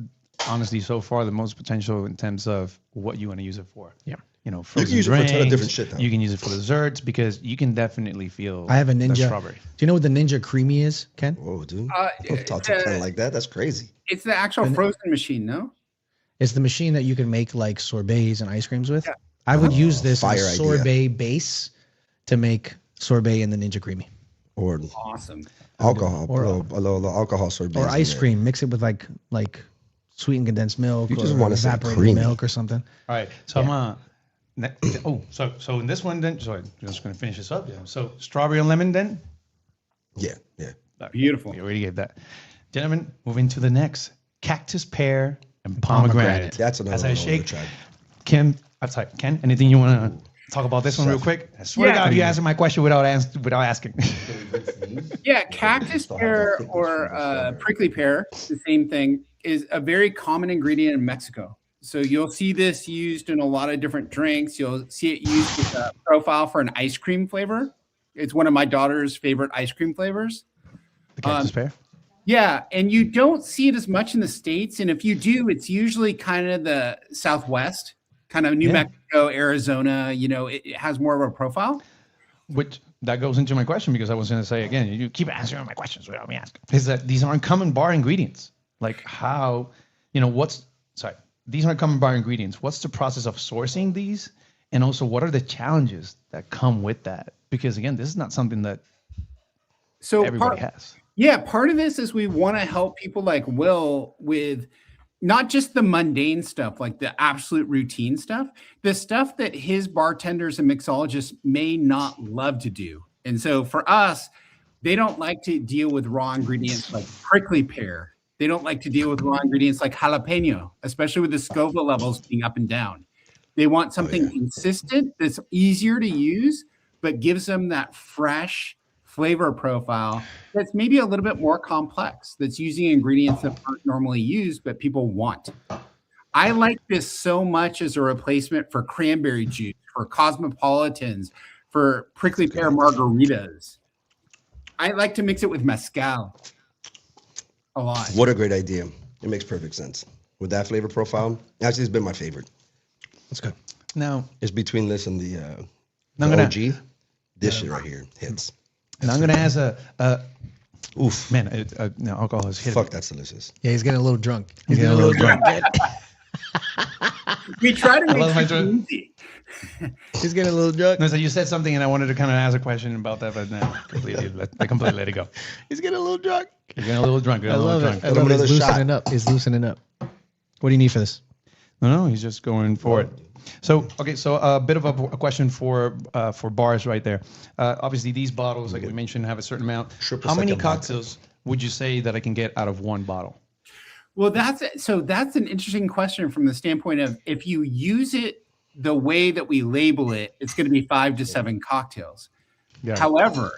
honestly so far the most potential in terms of what you want to use it for. Yeah. You know, frozen use it for a ton of drinks, different shit, though. You can use it for desserts because you can definitely feel. I have a the Ninja. strawberry. Do you know what the Ninja Creamy is, Ken? Whoa, dude! It's, Don't talk to Ken like that. That's crazy. It's the actual frozen machine, no? It's the machine that you can make like sorbets and ice creams with. Yeah. I would use this Fire as a idea. sorbet base to make sorbet in the Ninja Creamy. Or Awesome. alcohol, Or- a little alcohol sorbet. Or ice cream. Mix it with like sweetened condensed milk You just or wanna say evaporated creamy. milk or something. All right. So so in this one then, so I'm just going to finish this up. Yeah. So strawberry and lemon then. Yeah. Beautiful. We already gave that. Gentlemen, moving to the next. Cactus, pear, and pomegranate. That's another As one I I shake. wanna try. Ken, anything you want to talk about this one real quick? I swear to God, you answered my question without asking. Yeah, cactus pear or prickly pear, the same thing, is a very common ingredient in Mexico. So you'll see this used in a lot of different drinks. You'll see it used with a profile for an ice cream flavor. It's one of my daughter's favorite ice cream flavors. The cactus pear? Yeah, and you don't see it as much in the States. And if you do, it's usually kind of the Southwest, kind of New Mexico, Arizona. You know, it has more of a profile. Which that goes into my question because I was going to say again, you keep answering my questions without me asking. Is that these aren't common bar ingredients? Like how, these aren't common bar ingredients. What's the process of sourcing these? And also, what are the challenges that come with that? Because again, this is not something that everybody has. Yeah, part of this is we want to help people like Will with not just the mundane stuff, like the absolute routine stuff, the stuff that his bartenders and mixologists may not love to do. And so for us, they don't like to deal with raw ingredients like prickly pear. They don't like to deal with raw ingredients like jalapeño, especially with the Scoville levels being up and down. They want something consistent that's easier to use, but gives them that fresh flavor profile that's maybe a little bit more complex, that's using ingredients that aren't normally used, but people want. I like this so much as a replacement for cranberry juice, for cosmopolitans, for prickly pear margaritas. I like to mix it with mezcal a lot. What a great idea. It makes perfect sense. With that flavor profile, actually, it's been my favorite. That's good. Now, It's between this and the gonna- OG. This shit right here hits. and I'm going to ask Oof. man, no, alcohol is hitting. Fuck, that's delicious. Yeah, he's getting a little drunk. He's getting a little drunk. We try to love my make it drink. easy. He's getting a little drunk. No, so you said something, and I wanted to kind of ask a question about that, but no, I completely let it go. He's getting a little drunk. You're getting a little drunk. I love it. I Put love him it. another He's shot. loosening up. He's loosening up. What do you need for this? No, he's just going for it. So, okay, so a bit of a question for bars right there. Obviously, these bottles, like we mentioned, have a certain amount. Triple How many second vodka. cocktails would you say that I can get out of one bottle? Well, that's an interesting question from the standpoint of if you use it the way that we label it, it's going to be 5 to 7 cocktails. Got it. However,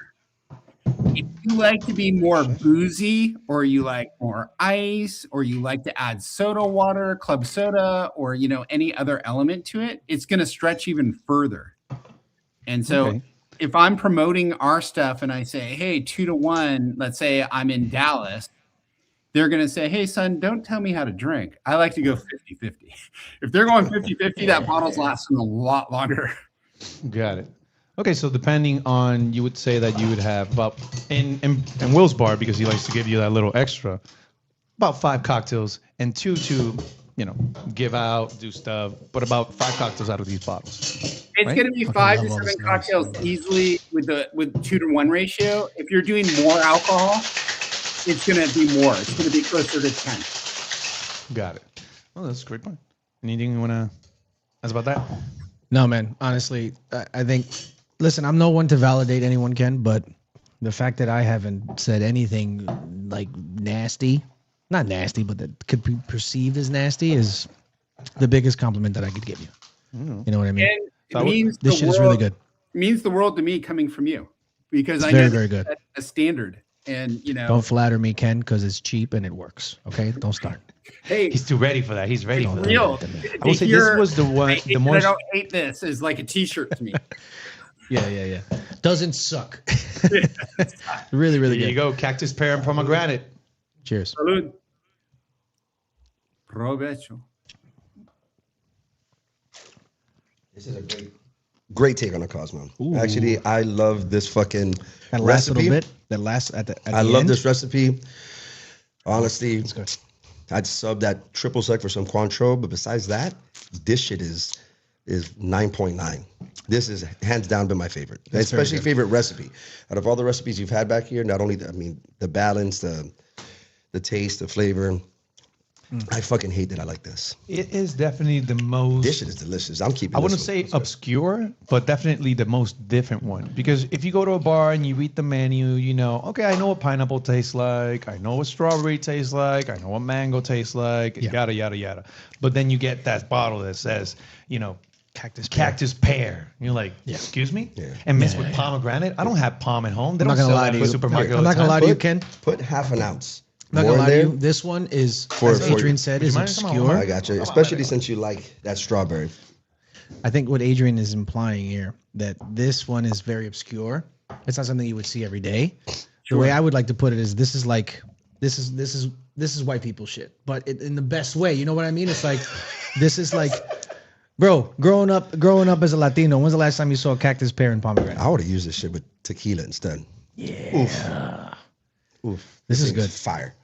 if you like to be more boozy, or you like more ice, or you like to add soda water, club soda, or any other element to it, it's going to stretch even further. And so Okay. if I'm promoting our stuff and I say, hey, 2 to 1, let's say I'm in Dallas, they're going to say, hey, son, don't tell me how to drink. I like to go 50-50. If they're going 50-50, that bottle's lasting a lot longer. Got it. Okay, so depending on, you would say that you would have about, in Will's bar, because he likes to give you that little extra, about 5 cocktails and 2 to, give out, do stuff, but about 5 cocktails out of these bottles. It's Right? going to be Okay, 5 love to all 7 this noise. cocktails easily with 2 to 1 ratio. If you're doing more alcohol, it's going to be more. It's going to be closer to 10. Got it. Well, that's a great point. Anything you want to ask about that? No, man. Honestly, I think. Listen, I'm no one to validate anyone, Ken, but the fact that I haven't said anything like nasty not nasty, but that could be perceived as nasty is the biggest compliment that I could give you. You know what I mean? And it means This shit is really good. Means the world to me coming from you, because It's I very, know very good. that's a standard. And don't flatter me, Ken, because it's cheap and it works. Okay, don't start. Hey, He's too ready for that. He's ready for that. real. I will say this was the one. The most. I don't hate this is like a T-shirt to me. Yeah. Doesn't suck. Really, really There good. you go. Cactus, pear, and pomegranate. Cheers. Salud. Provecho. This is a great take on the Cosmo. Ooh. Actually, I love this fucking That last recipe. little bit. That last at the I love end. this recipe. Honestly, It's good. I'd sub that triple sec for some Cointreau, but besides that, this shit is 9.9. This is hands down been my favorite, That's very especially good. favorite recipe. Out of all the recipes you've had back here, not only the balance, the taste, the flavor. I fucking hate that I like this. It is definitely the most. This shit is delicious. I'm keeping. I wouldn't this say one. obscure, but definitely the most different one. Because if you go to a bar and you read the menu, you know, okay, I know what pineapple tastes like. I know what strawberry tastes like. I know what mango tastes like. Yeah. Yada, yada, yada. But then you get that bottle that says, you know, Cactus pear. You're like, excuse me? Yeah. And mixed with pomegranate? I don't have pom at home. They I'm don't not gonna sell lie that to in the you. supermarket I'm all not the gonna lie time. to you, Ken. Put half an ounce. I'm not more gonna lie in to there. you. This one is, For- as for- Adrian said, Would you is mind? Come on, obscure. I got you. Come on, Especially baby. since you like that strawberry. I think what Adrian is implying here that this one is very obscure. It's not something you would see every day. The way I would like to put it is this is white people shit, but in the best way. You know what I mean? It's like this is like, bro, growing up as a Latino. When's the last time you saw cactus, pear, and pomegranate? I would have used this shit with tequila instead. Yeah. Oof. This is thing's good. Fire.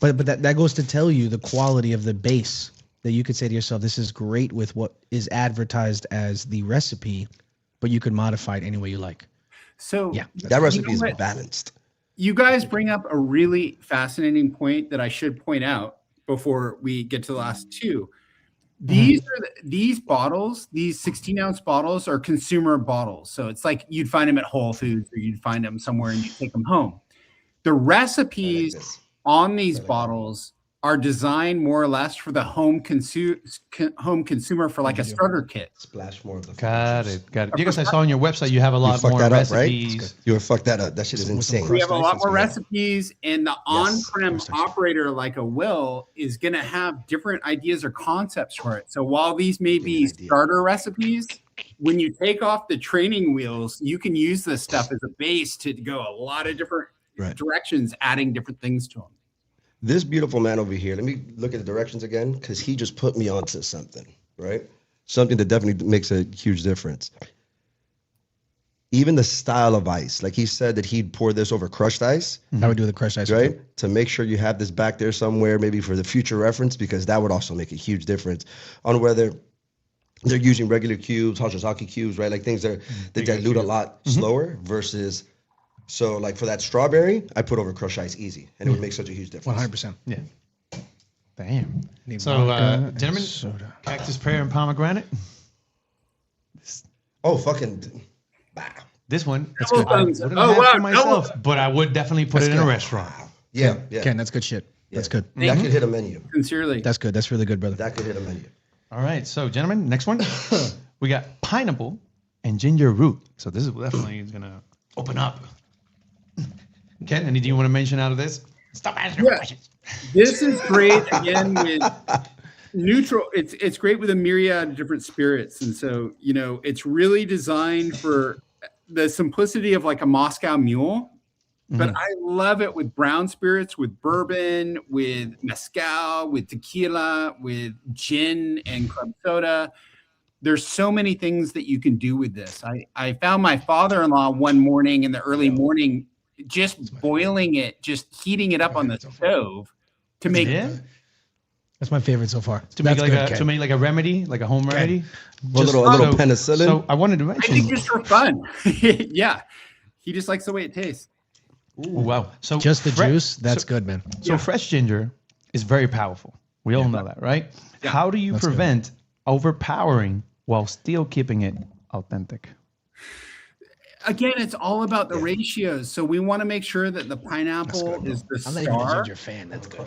But that goes to tell you the quality of the base that you could say to yourself, this is great with what is advertised as the recipe, but you could modify it any way you like. So Yeah. That recipe is what? balanced. You guys bring up a really fascinating point that I should point out before we get to the last two. These bottles, these 16-ounce bottles, are consumer bottles. So it's like you'd find them at Whole Foods or you'd find them somewhere and you take them home. The recipes on these bottles are designed more or less for the home consumer for like a starter kit. Splash more of the Got it. Because I saw on your website you have a You lot fucked more that up, recipes. right? You would fuck that up. That shit is insane. We have a lot more Yeah. recipes, and the on-prem operator like a Will is going to have different ideas or concepts for it. So while these may be starter recipes, when you take off the training wheels, you can use this stuff as a base to go a lot of different directions, adding different things to them. This beautiful man over here, let me look at the directions again, because he just put me onto something, right? Something that definitely makes a huge difference. Even the style of ice, like he said that he'd pour this over crushed ice, I would do the crushed ice. right? To make sure you have this back there somewhere, maybe for the future reference, because that would also make a huge difference on whether they're using regular cubes, Hashizaki cubes, right? Like things that dilute a lot slower versus. So like for that strawberry, I put over crushed ice easy, and it would make such a huge difference. 100%. Yeah. Damn. Need So, vodka and gentlemen, soda. cactus, pear, and pomegranate. Oh, fucking. Wow. This one, That's good. I wouldn't Oh, have wow, for myself, double. but I would definitely put it in a restaurant. Yeah. Ken, that's good shit. That's good. That could hit a menu. Sincerely. That's good. That's really good, brother. That could hit a menu. All right, so gentlemen, next one. We got pineapple and ginger root. So this is definitely going to open up. Ken, anything you want to mention out of this? Stop asking questions. This is great again with neutral. It's great with a myriad of different spirits, and so it's really designed for the simplicity of like a Moscow Mule. But I love it with brown spirits, with bourbon, with mezcal, with tequila, with gin and club soda. There's so many things that you can do with this. I found my father-in-law one morning in the early morning just boiling it, just heating it up on the stove to make That's my favorite so far. To make That's like good, to make like a remedy, like a home remedy. A little penicillin. So I wanted to I mention. think just for fun. Yeah. He just likes the way it tastes. Oh, wow. So Just the juice. That's good, man. So fresh ginger is very powerful. We all know that, right? Yeah. How do you That's prevent overpowering while still keeping it authentic? Again, it's all about the ratios. So we want to make sure that the pineapple is the I'm not even a star. ginger fan. That's good.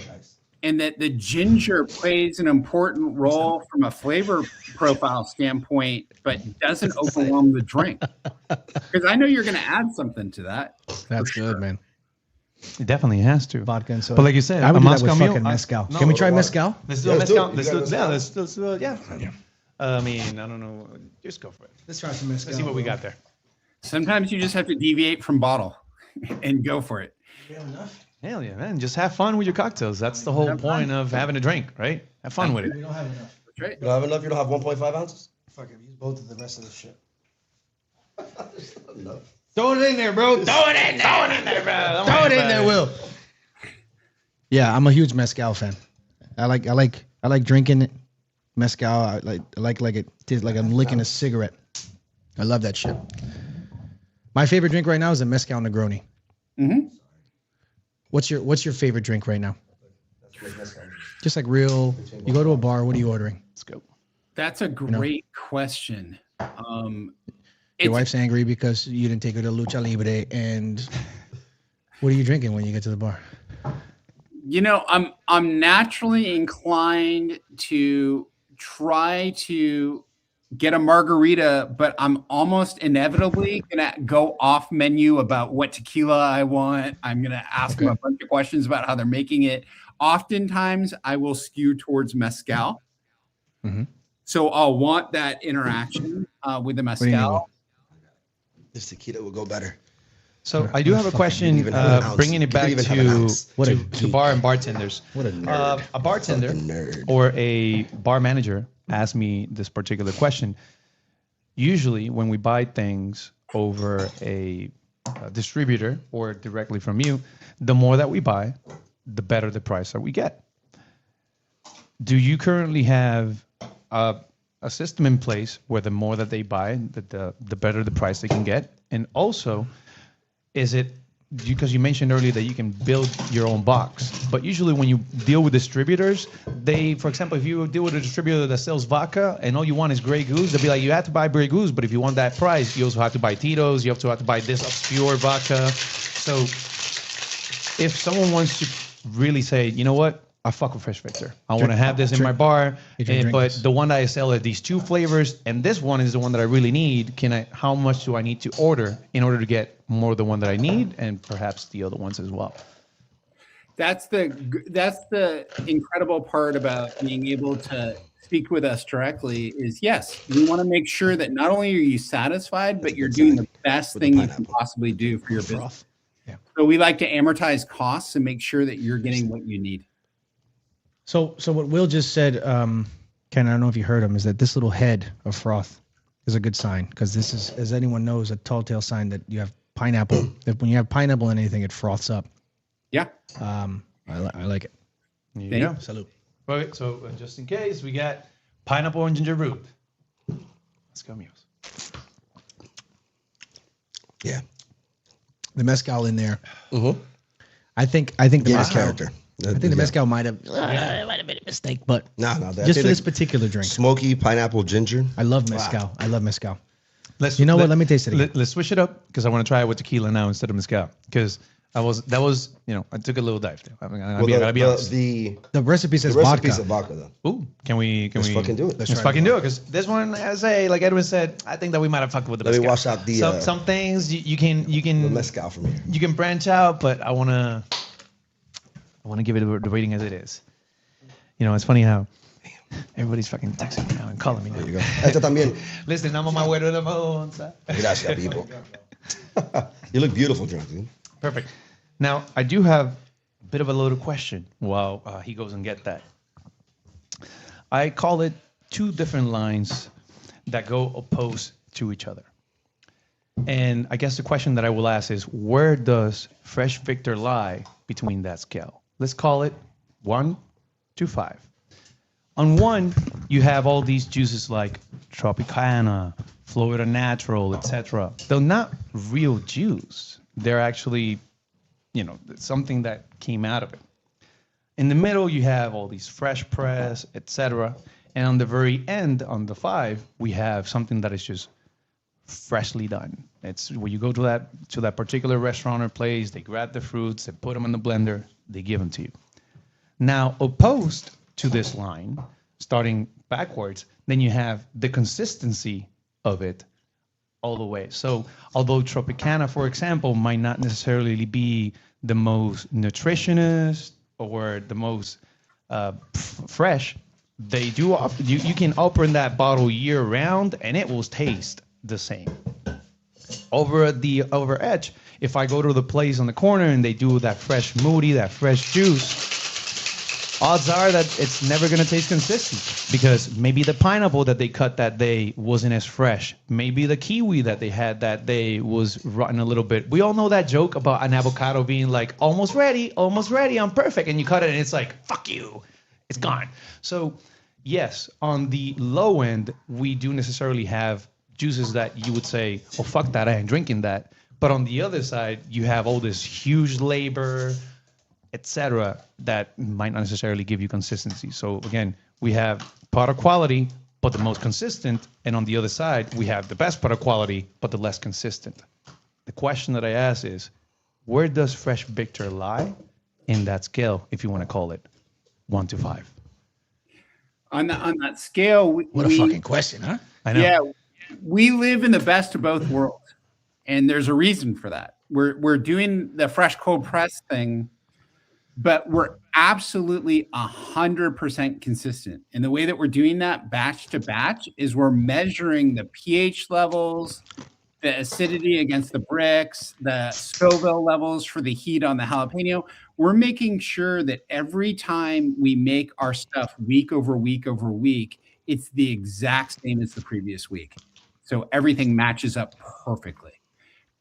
and that the ginger plays an important role from a flavor profile standpoint, but doesn't overwhelm the drink. Because I know you're going to add something to that. That's good, man. It definitely has to. Vodka and soda. But like you said, I would a do that with Moscow Mule. fucking mezcal. No, Can we try mezcal? Let's do Yeah, a let's do mezcal. it. Let's You do, got yeah, mezcal? let's do, yeah. I mean, I don't know. Just go for it. Let's try some mezcal. Let's see what we got there. Sometimes you just have to deviate from bottle and go for it. Hell yeah, man. Just have fun with your cocktails. That's the whole point of having a drink, right? Have fun with it. We don't have enough. That's right. You don't have enough? You don't have 1.5 ounces? Fuck it. Use both of the rest of the shit. No. Throw it in there, bro. Throw it in there. Throw it in there, bro. Throw it in there, Will. Yeah, I'm a huge mezcal fan. I like drinking it. Mezcal. I like it tastes like I'm licking a cigarette. I love that shit. My favorite drink right now is a mezcal Negroni. Mm-hmm. What's your favorite drink right now? Just like real. You go to a bar. What are you ordering? Let's go. That's a great question. Your wife's angry because you didn't take her to Lucha Libre, and what are you drinking when you get to the bar? You know, I'm naturally inclined to try to get a margarita, but I'm almost inevitably gonna go off menu about what tequila I want. I'm gonna ask them a bunch of questions about how they're making it. Oftentimes, I will skew towards mezcal. Mm-hmm. So I'll want that interaction with the mezcal. This tequila will go better. So I do have a question, even have an ounce. bringing it You back could even have an to ounce. What a the geek. bar and bartenders. What a nerd. A bartender Fucking nerd. or a bar manager asked me this particular question. Usually when we buy things over a distributor or directly from you, the more that we buy, the better the price that we get. Do you currently have a system in place where the more that they buy, the better the price they can get? And also, is it because you mentioned earlier that you can build your own box, but usually when you deal with distributors, they, for example, if you deal with a distributor that sells vodka and all you want is Grey Goose, they'll be like, you have to buy Grey Goose, but if you want that price, you also have to buy Tito's, you also have to buy this obscure vodka. So if someone wants to really say, you know what, I fuck with Fresh Victor. I want to have this in my bar, but the one that I sell are these two flavors, and this one is the one that I really need. How much do I need to order in order to get more of the one that I need, and perhaps the other ones as well? That's the incredible part about being able to speak with us directly is, yes, we want to make sure that not only are you satisfied, but you're doing the best thing you can possibly do for your business. Yeah. So we like to amortize costs and make sure that you're getting what you need. So what Will just said, Ken, I don't know if you heard him, is that this little head of froth is a good sign, because this is, as anyone knows, a tall tale sign that you have pineapple. When you have pineapple in anything, it froths up. Yeah. I like it. Yeah. Salute. Okay, so just in case, we got pineapple and ginger root. Let's go, Muse. Yeah. The mezcal in there. Mm-hmm. I think the Yeah, mezcal, character. I think the mezcal might have been a mistake, but No. just for this particular drink, Smoky pineapple ginger. I love mezcal. I love mezcal. Let me taste it again. Let's switch it up, because I want to try it with tequila now instead of mezcal. Because I took a little dive there. I'll be honest. The recipe says recipe vodka. is vodka though. Ooh, can we fucking do it. Let's fucking do it, because this one, as like Edwin said, I think that we might have fucked with the Let mezcal. me wash out the some things you can the mezcal from here. you can branch out, but I wanna give it the rating as it is. You know, it's funny how everybody's fucking texting me now and calling me now. There you go. Esto también. Listen, I'm on my way to the moon. Sir. Gracias, people. You look beautiful, drunk, dude. Perfect. Now, I do have a bit of a loaded question while he goes and get that. I call it two different lines that go opposed to each other. And I guess the question that I will ask is, where does Fresh Victor lie between that scale? Let's call it 1 to 5. On 1, you have all these juices like Tropicana, Florida Natural, etc. They're not real juice. They're actually, something that came out of it. In the middle, you have all these fresh press, etc. And on the very end, on the 5, we have something that is just freshly done. It's when you go to that particular restaurant or place, they grab the fruits, they put them in the blender, they give them to you. Now, opposed to this line, starting backwards, then you have the consistency of it all the way. So although Tropicana, for example, might not necessarily be the most nutritionist or the most fresh, they do offer, you can open that bottle year round and it will taste the same. Over edge, if I go to the place on the corner and they do that fresh smoothie, that fresh juice, odds are that it's never going to taste consistent because maybe the pineapple that they cut that day wasn't as fresh. Maybe the kiwi that they had that day was rotten a little bit. We all know that joke about an avocado being like, almost ready, I'm perfect. And you cut it and it's like, fuck you, it's gone. So yes, on the low end, we do necessarily have juices that you would say, oh, fuck that, I ain't drinking that. But on the other side, you have all this huge labor, etc., that might not necessarily give you consistency. So again, we have product quality, but the most consistent. And on the other side, we have the best product quality, but the less consistent. The question that I ask is, where does Fresh Victor lie in that scale, if you want to call it 1 to 5? On that scale, What a fucking question, huh? I know. Yeah, we live in the best of both worlds, and there's a reason for that. We're doing the fresh cold press thing, but we're absolutely 100% consistent. And the way that we're doing that batch to batch is we're measuring the pH levels, the acidity against the bricks, the Scoville levels for the heat on the jalapeno. We're making sure that every time we make our stuff week over week over week, it's the exact same as the previous week. So everything matches up perfectly.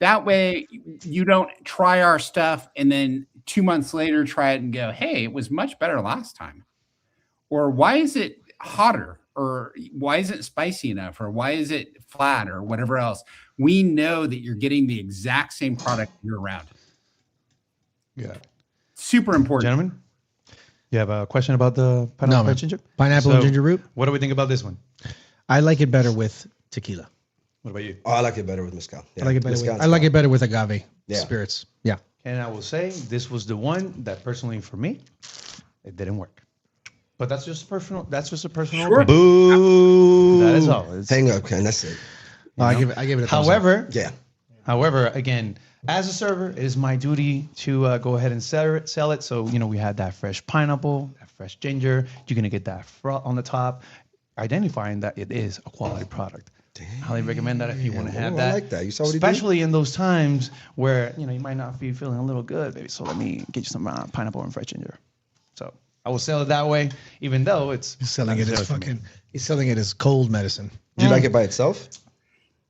That way you don't try our stuff and then 2 months later try it and go, hey, it was much better last time. Or why is it hotter? Or why isn't it spicy enough? Or why is it flat or whatever else? We know that you're getting the exact same product year round. Yeah. Super important. Gentlemen, you have a question about the pineapple and ginger? Pineapple and ginger root? What do we think about this one? I like it better with tequila. What about you? Oh, I like it better with mezcal. Yeah. I like it better. Mezcal, I like it better with agave Yeah. spirits. Yeah. And I will say this was the one that personally for me, it didn't work. But that's just personal. That's just a personal Sure. opinion. Boo. That is all. It's- Hang up, Ken. That's it. I give it a thumbs up. However, Yeah. again, as a server, it is my duty to go ahead and sell it. So, we had that fresh pineapple, that fresh ginger. You're going to get that fruit on the top, identifying that it is a quality product. I highly recommend that if you want to have that. I like that. You saw what he did? Especially in those times where, you might not be feeling a little good, baby. So let me get you some pineapple and fresh ginger. So I will sell it that way, even though it's He's selling it as He's selling it as cold medicine. Do you like it by itself?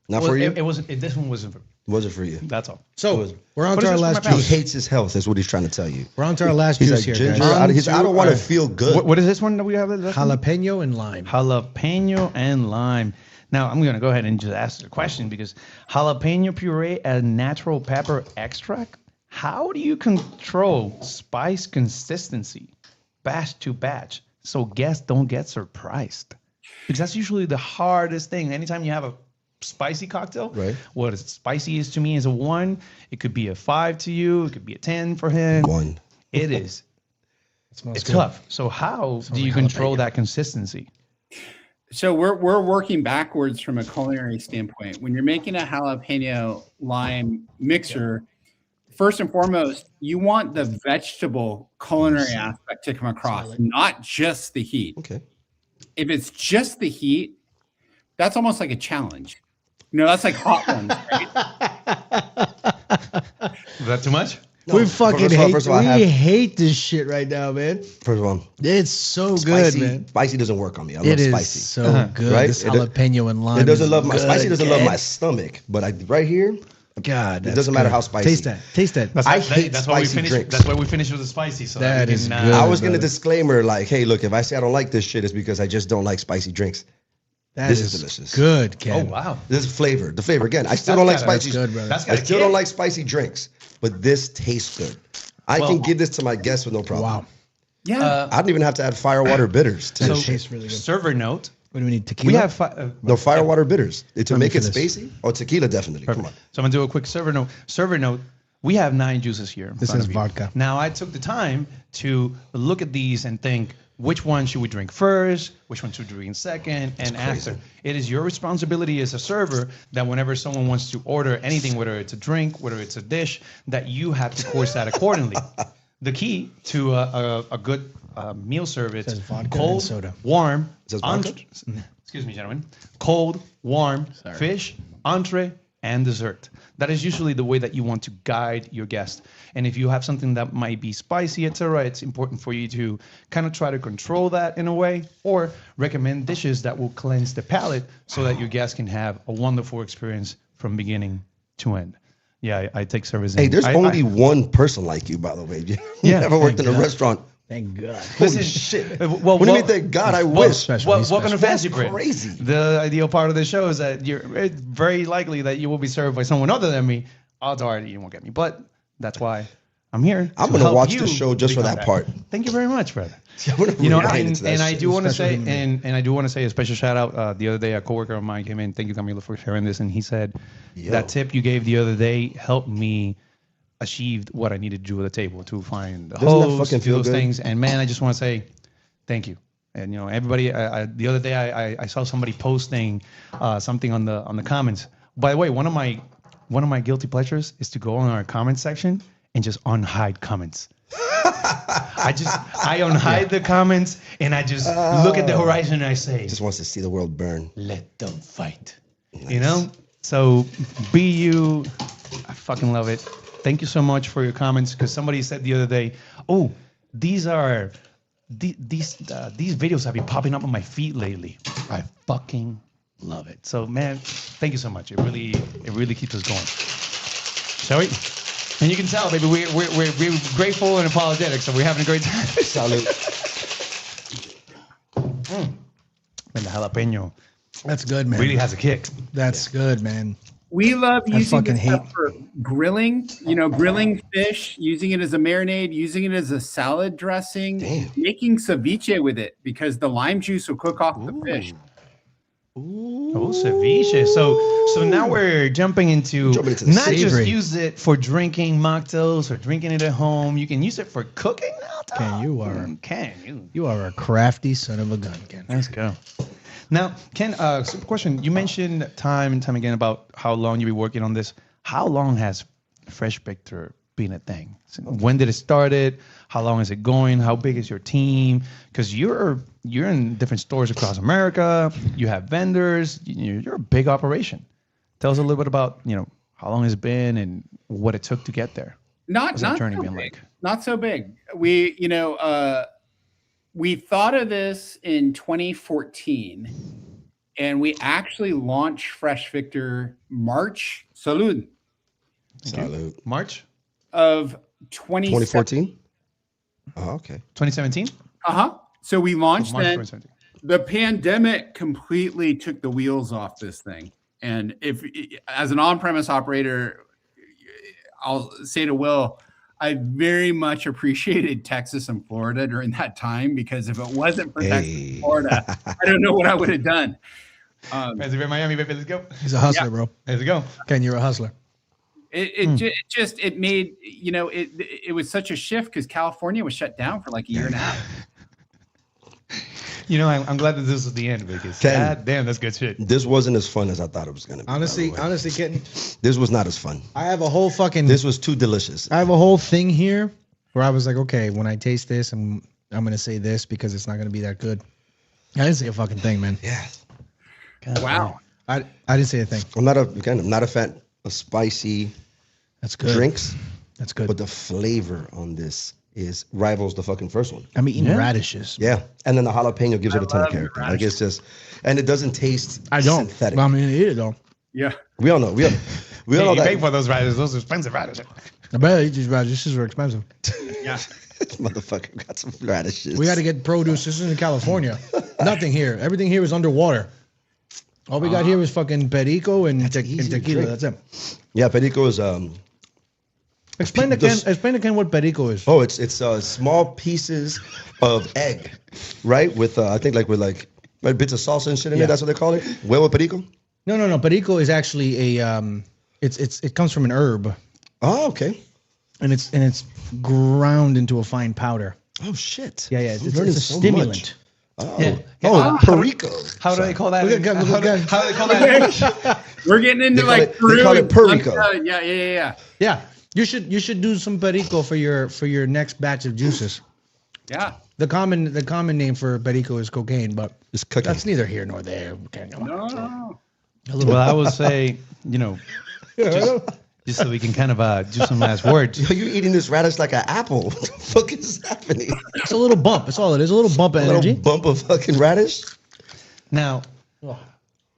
Not for you? This one wasn't for me. Was it for you? That's all. So we're on But to it's our just last for my He juice. hates his health. That's what he's trying to tell you. We're on to our last He's juice like, here, ginger. guys. I don't want to feel good. What is this one that we have? Jalapeno and lime. Jalapeno and lime. Now, I'm going to go ahead and just ask the question because jalapeno puree and natural pepper extract, how do you control spice consistency batch to batch so guests don't get surprised? Because that's usually the hardest thing. Anytime you have a spicy cocktail, Right. what spicy is to me is a 1. It could be a 5 to you. It could be a 10 for him. 1. It is. smells It's good. tough. So how do you control that consistency? So we're working backwards from a culinary standpoint. When you're making a jalapeno lime mixer, first and foremost, you want the vegetable culinary aspect to come across, not just the heat. Okay. If it's just the heat, that's almost like a challenge. That's like hot ones, right? Is that too much? No, We fucking first of all, hate this shit right now, man. First of all, It's so spicy, good, man. Spicy doesn't work on me. I love It is spicy. so good. Right? This jalapeno and lime. It doesn't is love my good, spicy. Doesn't love kid. my stomach. But right here, God, it doesn't matter how spicy. Taste that. Taste that. I hate that's why we spicy finished. drinks. That's why we finished with the spicy. So That we is can, good. I was gonna brother. disclaimer like, hey, look, if I say I don't like this shit, it's because I just don't like spicy drinks. This is delicious. Good, Oh Ken. wow! This is flavor. The flavor again. I still don't like That's spicy. good, brother. That's I got a still kick. don't like spicy drinks, but this tastes good. I Well, can give this to my guests with no problem. Wow. Yeah. I don't even have to add firewater bitters to So- this shit. tastes really good. Server note. What do we need? Tequila? We have No firewater bitters to Let me make it for this. spacey. Oh, tequila definitely. Perfect. Come on. So I'm gonna do a quick server note. Server note. We have 9 juices here. This is vodka. Now, I took the time to look at these and think, which one should we drink first? Which one should we drink second? And after. It is your responsibility as a server that whenever someone wants to order anything, whether it's a drink, whether it's a dish, that you have to course that accordingly. The key to a good meal service is cold, soda. warm, vodka? Excuse me, gentlemen. Cold, warm, fish, entree, and dessert. That is usually the way that you want to guide your guest. And if you have something that might be spicy, etc., it's important for you to kind of try to control that in a way, or recommend dishes that will cleanse the palate so that your guests can have a wonderful experience from beginning to end. Yeah, I take service. Hey, there's only one person like you, by the way. You never worked in a restaurant. Thank God. Listen, Shit. What do you mean, thank God? I wish. Welcome to FancyBread. Crazy. The ideal part of the show is that it's very likely that you will be served by someone other than me. Odds are you won't get me, but that's why I'm here. I'm going to watch the show just for that part. Thank you very much, brother. And I do want to say, and I do want to say a special shout out. The other day, a coworker of mine came in. Thank you, Camilo, for sharing this, and he said that tip you gave the other day helped me achieve what I needed to do at the table to find the host, do those things. And man, I just want to say thank you. And everybody. The other day, I saw somebody posting something on the comments. By the way, one of my guilty pleasures is to go on our comment section and just unhide comments. I unhide the comments and I just look at the horizon and I say, just wants to see the world burn. Let them fight. Nice. So be you. I fucking love it. Thank you so much for your comments, because somebody said the other day, "Oh, these videos have been popping up on my feed lately." I fucking love it. So man, thank you so much. It really keeps us going. Shall we? And you can tell, baby, we're grateful and apologetic, so we're having a great time. Salute. And the jalapeño. That's good, man. Really has a kick. That's good, man. We love using this stuff for grilling, grilling fish, using it as a marinade, using it as a salad dressing, making ceviche with it, because the lime juice will cook off the fish. Ooh. Oh, ceviche. So now we're jumping into not savory. Just use it for drinking mocktails or drinking it at home. You can use it for cooking now. Ken, you are a crafty son of a gun, Ken. Let's go. Now, Ken, simple question. You mentioned time and time again about how long you've been working on this. How long has Fresh Victor been a thing? When did it start? How long is it going? How big is your team? Because you're in different stores across America. You have vendors. You're a big operation. Tell us a little bit about how long it's been and what it took to get there. Not so big. Not so big. We thought of this in 2014, and we actually launched Fresh Victor March. Salud. March of 2014. Oh, okay. 2017. So we launched then. The pandemic completely took the wheels off this thing, and if as an on-premise operator, I'll say to Will, I very much appreciated Texas and Florida during that time, because if it wasn't for Texas and Florida, I don't know what I would have done. Miami, baby, let's go. He's a hustler, bro. Let's go. Ken, you're a hustler. It made, it was such a shift because California was shut down for like a year and a half. I'm glad that this is the end, because God damn, that's good shit. This wasn't as fun as I thought it was going to be. Honestly, Ken, this was not as fun. I have a whole This was too delicious. I have a whole thing here where I was like, okay, when I taste this, I'm going to say this because it's not going to be that good. I didn't say a fucking thing, man. Yeah. God, wow. I didn't say a thing. I'm not a fan of spicy drinks. That's good. But the flavor on this rivals the fucking first one. I'm eating radishes. Yeah. And then the jalapeno gives it a ton of character. Like, it's just, and it doesn't taste synthetic. Well, I'm going to eat it though. Yeah. We all know. We all know you that. pay for those radishes. Those are expensive radishes. I better eat these radishes. These are expensive. Yeah. Motherfucker got some radishes. We got to get produce. This is in California. Nothing here. Everything here is underwater. All we got here is fucking perico and tequila. That's it. Yeah, perico is Explain to Ken what perico is. Oh, it's small pieces of egg, right? With I think with bits of salsa and shit in it. That's what they call it. Huevo perico. No. Perico is actually a it comes from an herb. Oh, okay. and it's ground into a fine powder. Oh shit! Yeah, I'm it's learning a so stimulant. much. Oh, Yeah. Perico. How do they call that? How do they call that? We're getting into They like call it Peru and Perico. Yeah. Yeah, you should do some perico for your next batch of juices. Yeah. The common name for perico is cocaine, but It's cooking. that's neither here nor there. Okay, come on. No. Well, I would say, just so we can kind of do some last words. Yo, you're eating this radish like an apple. What the fuck is happening? It's a little bump. That's all it is. A little bump of A little energy. bump of fucking radish. Now,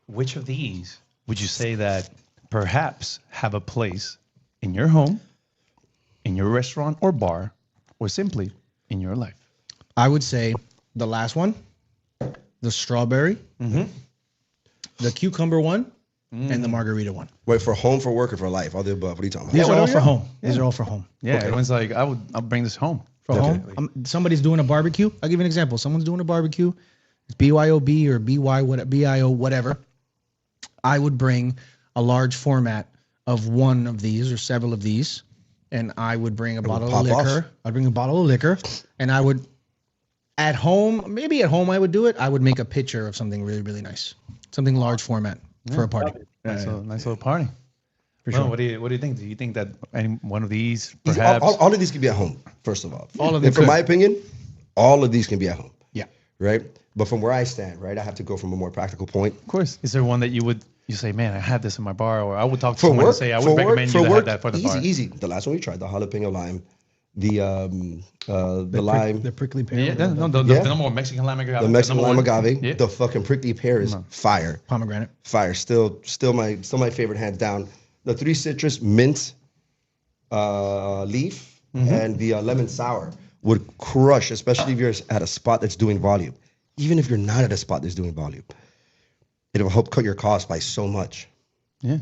which of these would you say that perhaps have a place in your home, in your restaurant or bar, or simply in your life? I would say the last one, the strawberry, the cucumber one, and the margarita one. Wait, for home, for work, or for life? All the above. What are you talking about? These are all whatever for you home. These are all for home. Yeah, everyone's like, I'll bring this home. For Definitely. home. Somebody's doing a barbecue. I'll give you an example. Someone's doing a barbecue. It's BYOB or BIO, whatever. I would bring a large format of one of these or several of these, and I would bring a bottle of liquor. I'd bring a bottle of liquor, and I would, at home, maybe at home I would do it. I would make a picture of something really, really nice, something large format for a party. Nice little party. For Well, sure. what do you think? Do you think that any one of these Easy. perhaps? All of these can be at home, first of all. All of them And from could. my opinion, all of these can be at home, Yeah. right? But from where I stand, right, I have to go from a more practical point. Of course. Is there one that you say, man, I had this in my bar, or I would talk to For someone work, and say, I for would work, recommend for you to work, have that for the easy, bar. easy. The last one we tried, the jalapeno lime, the lime, The prickly pear. Yeah, whatever. the number one Mexican lime agave. the Mexican number lime one. agave, Yeah. the fucking prickly pear is fire. Pomegranate. Fire. Still my favorite, hands down. The 3 citrus mint leaf and the lemon sour would crush, especially if you're at a spot that's doing volume. Even if you're not at a spot that's doing volume, it'll help cut your cost by so much. Yeah.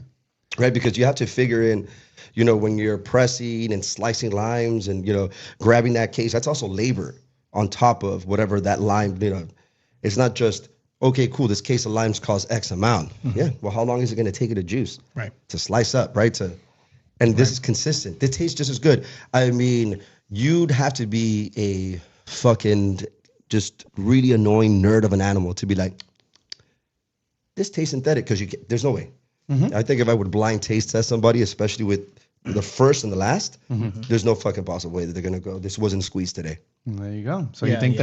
Right, because you have to figure in, when you're pressing and slicing limes and grabbing that case, that's also labor on top of whatever that lime. It's not just okay, cool. This case of limes costs X amount. Yeah, well, how long is it going to take it to juice? Right. To slice up, right? And this is consistent. It tastes just as good. I mean, you'd have to be a fucking just really annoying nerd of an animal to be like, this tastes synthetic, because there's no way. I think if I would blind taste test somebody, especially with the first and the last, there's no fucking possible way that they're gonna go, this wasn't squeezed today. There you go. So Yeah, you think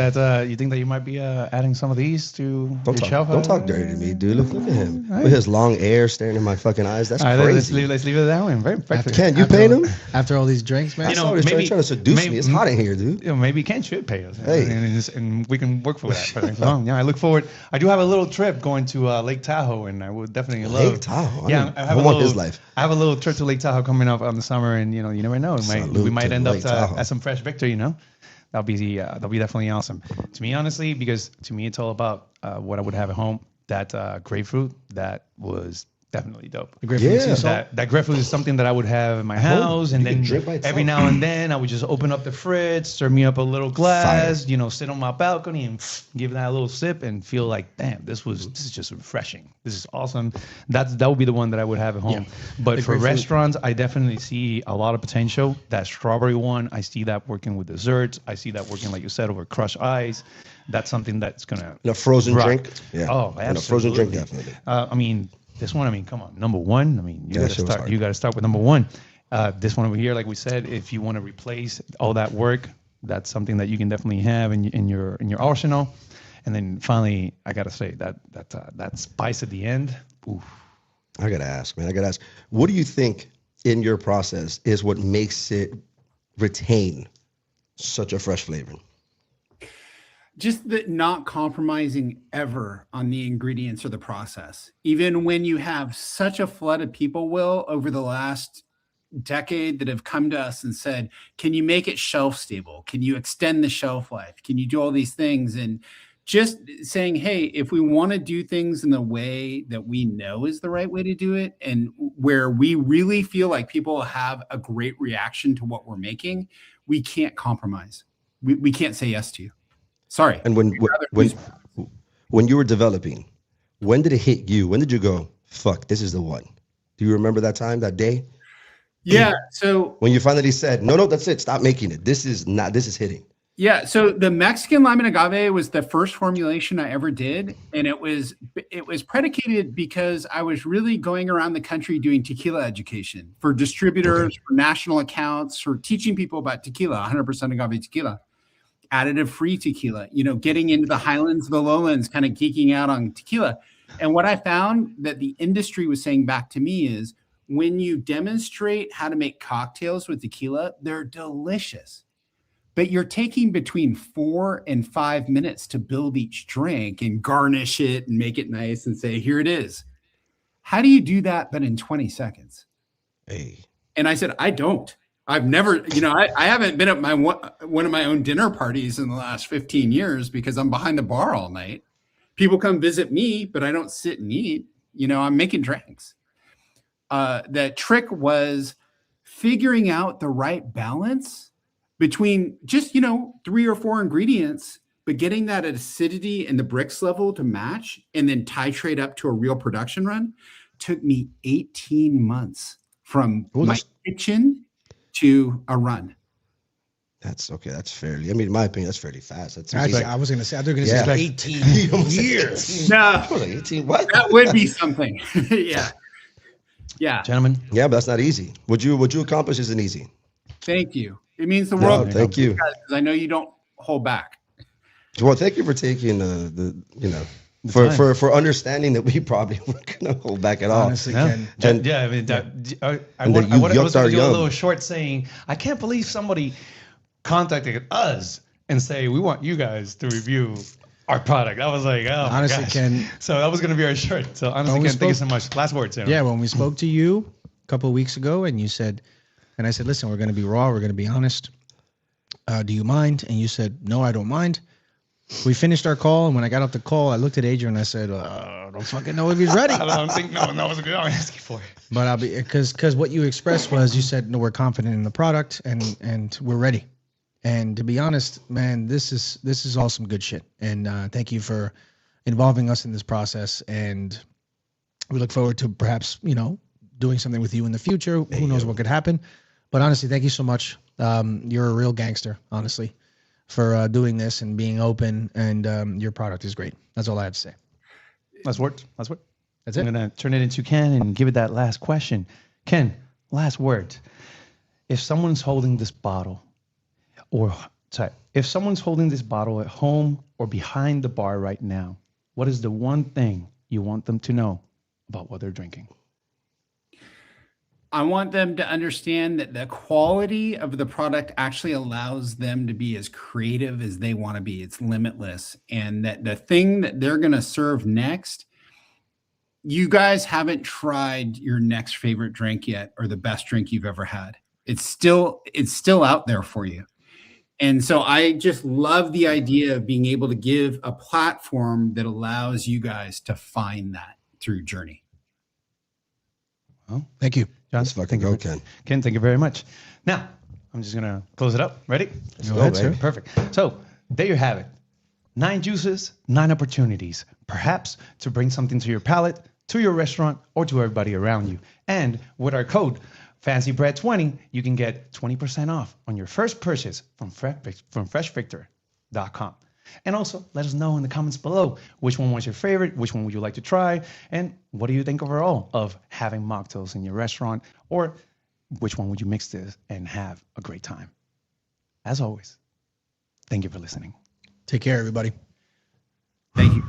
that you might be adding some of these to your shelf? Don't talk dirty to me, dude. Look at him with his long hair staring in my fucking eyes. That's All right, crazy. let's leave it that way. Very practical. Ken, you paying him? After all these drinks, man. I saw this trying to seduce me. It's hot in here, dude. Maybe Ken should pay us, Hey. and we can work for that. Yeah, I look forward. I do have a little trip going to Lake Tahoe, and I would definitely love Lake Tahoe? I want this life. I have a little trip to Lake Tahoe coming up on the summer, and you never know. We Salute might to end up Lake Tahoe. at some fresh Victor. That'll be definitely awesome. To me, honestly, because to me it's all about what I would have at home. That grapefruit, that was definitely dope. The grapefruit Yeah. sea salt. That grapefruit is something that I would have in my house, and You can then drink by itself. every now and then I would just open up the fridge, serve me up a little glass, sit on my balcony and give that a little sip and feel like, damn, this is just refreshing. This is awesome. That would be the one that I would have at home. But for restaurants, I definitely see a lot of potential. That strawberry one, I see that working with desserts. I see that working, like you said, over crushed ice. That's something that's gonna A frozen rock. drink. Yeah. Oh, And a frozen drink, absolutely. definitely. This one, come on, number one. You That gotta shit was start. hard. You gotta start with number one. This one over here, like we said, if you want to replace all that work, that's something that you can definitely have in your arsenal. And then finally, I gotta say that spice at the end. Oof. I gotta ask, man. What do you think in your process is what makes it retain such a fresh flavor? Just that not compromising ever on the ingredients or the process. Even when you have such a flood of people, Will, over the last decade that have come to us and said, can you make it shelf stable? Can you extend the shelf life? Can you do all these things? And just saying, hey, if we want to do things in the way that we know is the right way to do it, and where we really feel like people have a great reaction to what we're making, we can't compromise. We can't say yes to you. Sorry. And when you were developing, when did it hit you? When did you go, fuck, this is the one? Do you remember that time, that day? Yeah. So When you finally said, no, that's it. Stop making it. This is hitting. yeah, so the Mexican lime and agave was the first formulation I ever did, and it was predicated because I was really going around the country doing tequila education for distributors, for national accounts, for teaching people about tequila, 100% agave tequila, additive-free tequila, getting into the highlands, the lowlands, kind of geeking out on tequila. And what I found that the industry was saying back to me is when you demonstrate how to make cocktails with tequila, they're delicious. But you're taking between 4 and 5 minutes to build each drink and garnish it and make it nice and say, here it is. How do you do that, but in 20 seconds? Hey. And I said, I don't. I've never, I haven't been at one of my own dinner parties in the last 15 years because I'm behind the bar all night. People come visit me, but I don't sit and eat. I'm making drinks. The trick was figuring out the right balance between just, 3 or 4 ingredients, but getting that acidity and the brix level to match and then titrate up to a real production run took me 18 months from my kitchen to a run. That's okay. That's fairly, in my opinion, that's fairly fast. That's I was going to say, they're going to say 18 years. No, 18, what? That would be something. Yeah. Yeah. Gentlemen. Yeah, but that's not easy. What you accomplish isn't easy. Thank you. It means the world. Thank you. Because I know you don't hold back. Well, thank you for taking for understanding that we probably weren't going to hold back at all. Honestly, Ken. I was going to do a little short saying, I can't believe somebody contacted us and say, we want you guys to review our product. I was like, oh, honestly, Ken. So that was going to be our shirt. So honestly, Ken, thank you so much. Last words. Yeah, when we spoke to you a couple of weeks ago and you said, and I said, listen, we're going to be raw. We're going to be honest. Do you mind? And you said, no, I don't mind. We finished our call. And when I got off the call, I looked at Adrian and I said, I don't fucking know if he's ready. I don't think no one was going to ask you for it. But I'll be, because what you expressed was you said, no, we're confident in the product and we're ready. And to be honest, man, this is all some good shit. And thank you for involving us in this process. And we look forward to perhaps, doing something with you in the future. Who knows what could happen? But honestly, thank you so much. You're a real gangster, honestly, for doing this and being open. And your product is great. That's all I have to say. Last word. That's it. I'm going to turn it into Ken and give it that last question. Ken, last word. If someone's holding this bottle, if someone's holding this bottle at home or behind the bar right now, what is the one thing you want them to know about what they're drinking? I want them to understand that the quality of the product actually allows them to be as creative as they want to be. It's limitless. And that the thing that they're going to serve next, you guys haven't tried your next favorite drink yet or the best drink you've ever had. It's still out there for you. And so I just love the idea of being able to give a platform that allows you guys to find that through journey. Well, thank you. John, let's fucking go, Ken. Ken, thank you very much. Now, I'm just going to close it up. Ready? Go ahead, sir. Perfect. So there you have it. 9 juices, 9 opportunities, perhaps to bring something to your palate, to your restaurant, or to everybody around you. And with our code, FancyBread20, you can get 20% off on your first purchase from FreshVictor.com. And also, let us know in the comments below which one was your favorite, which one would you like to try, and what do you think overall of having mocktails in your restaurant, or which one would you mix this and have a great time. As always, thank you for listening. Take care, everybody. Thank you.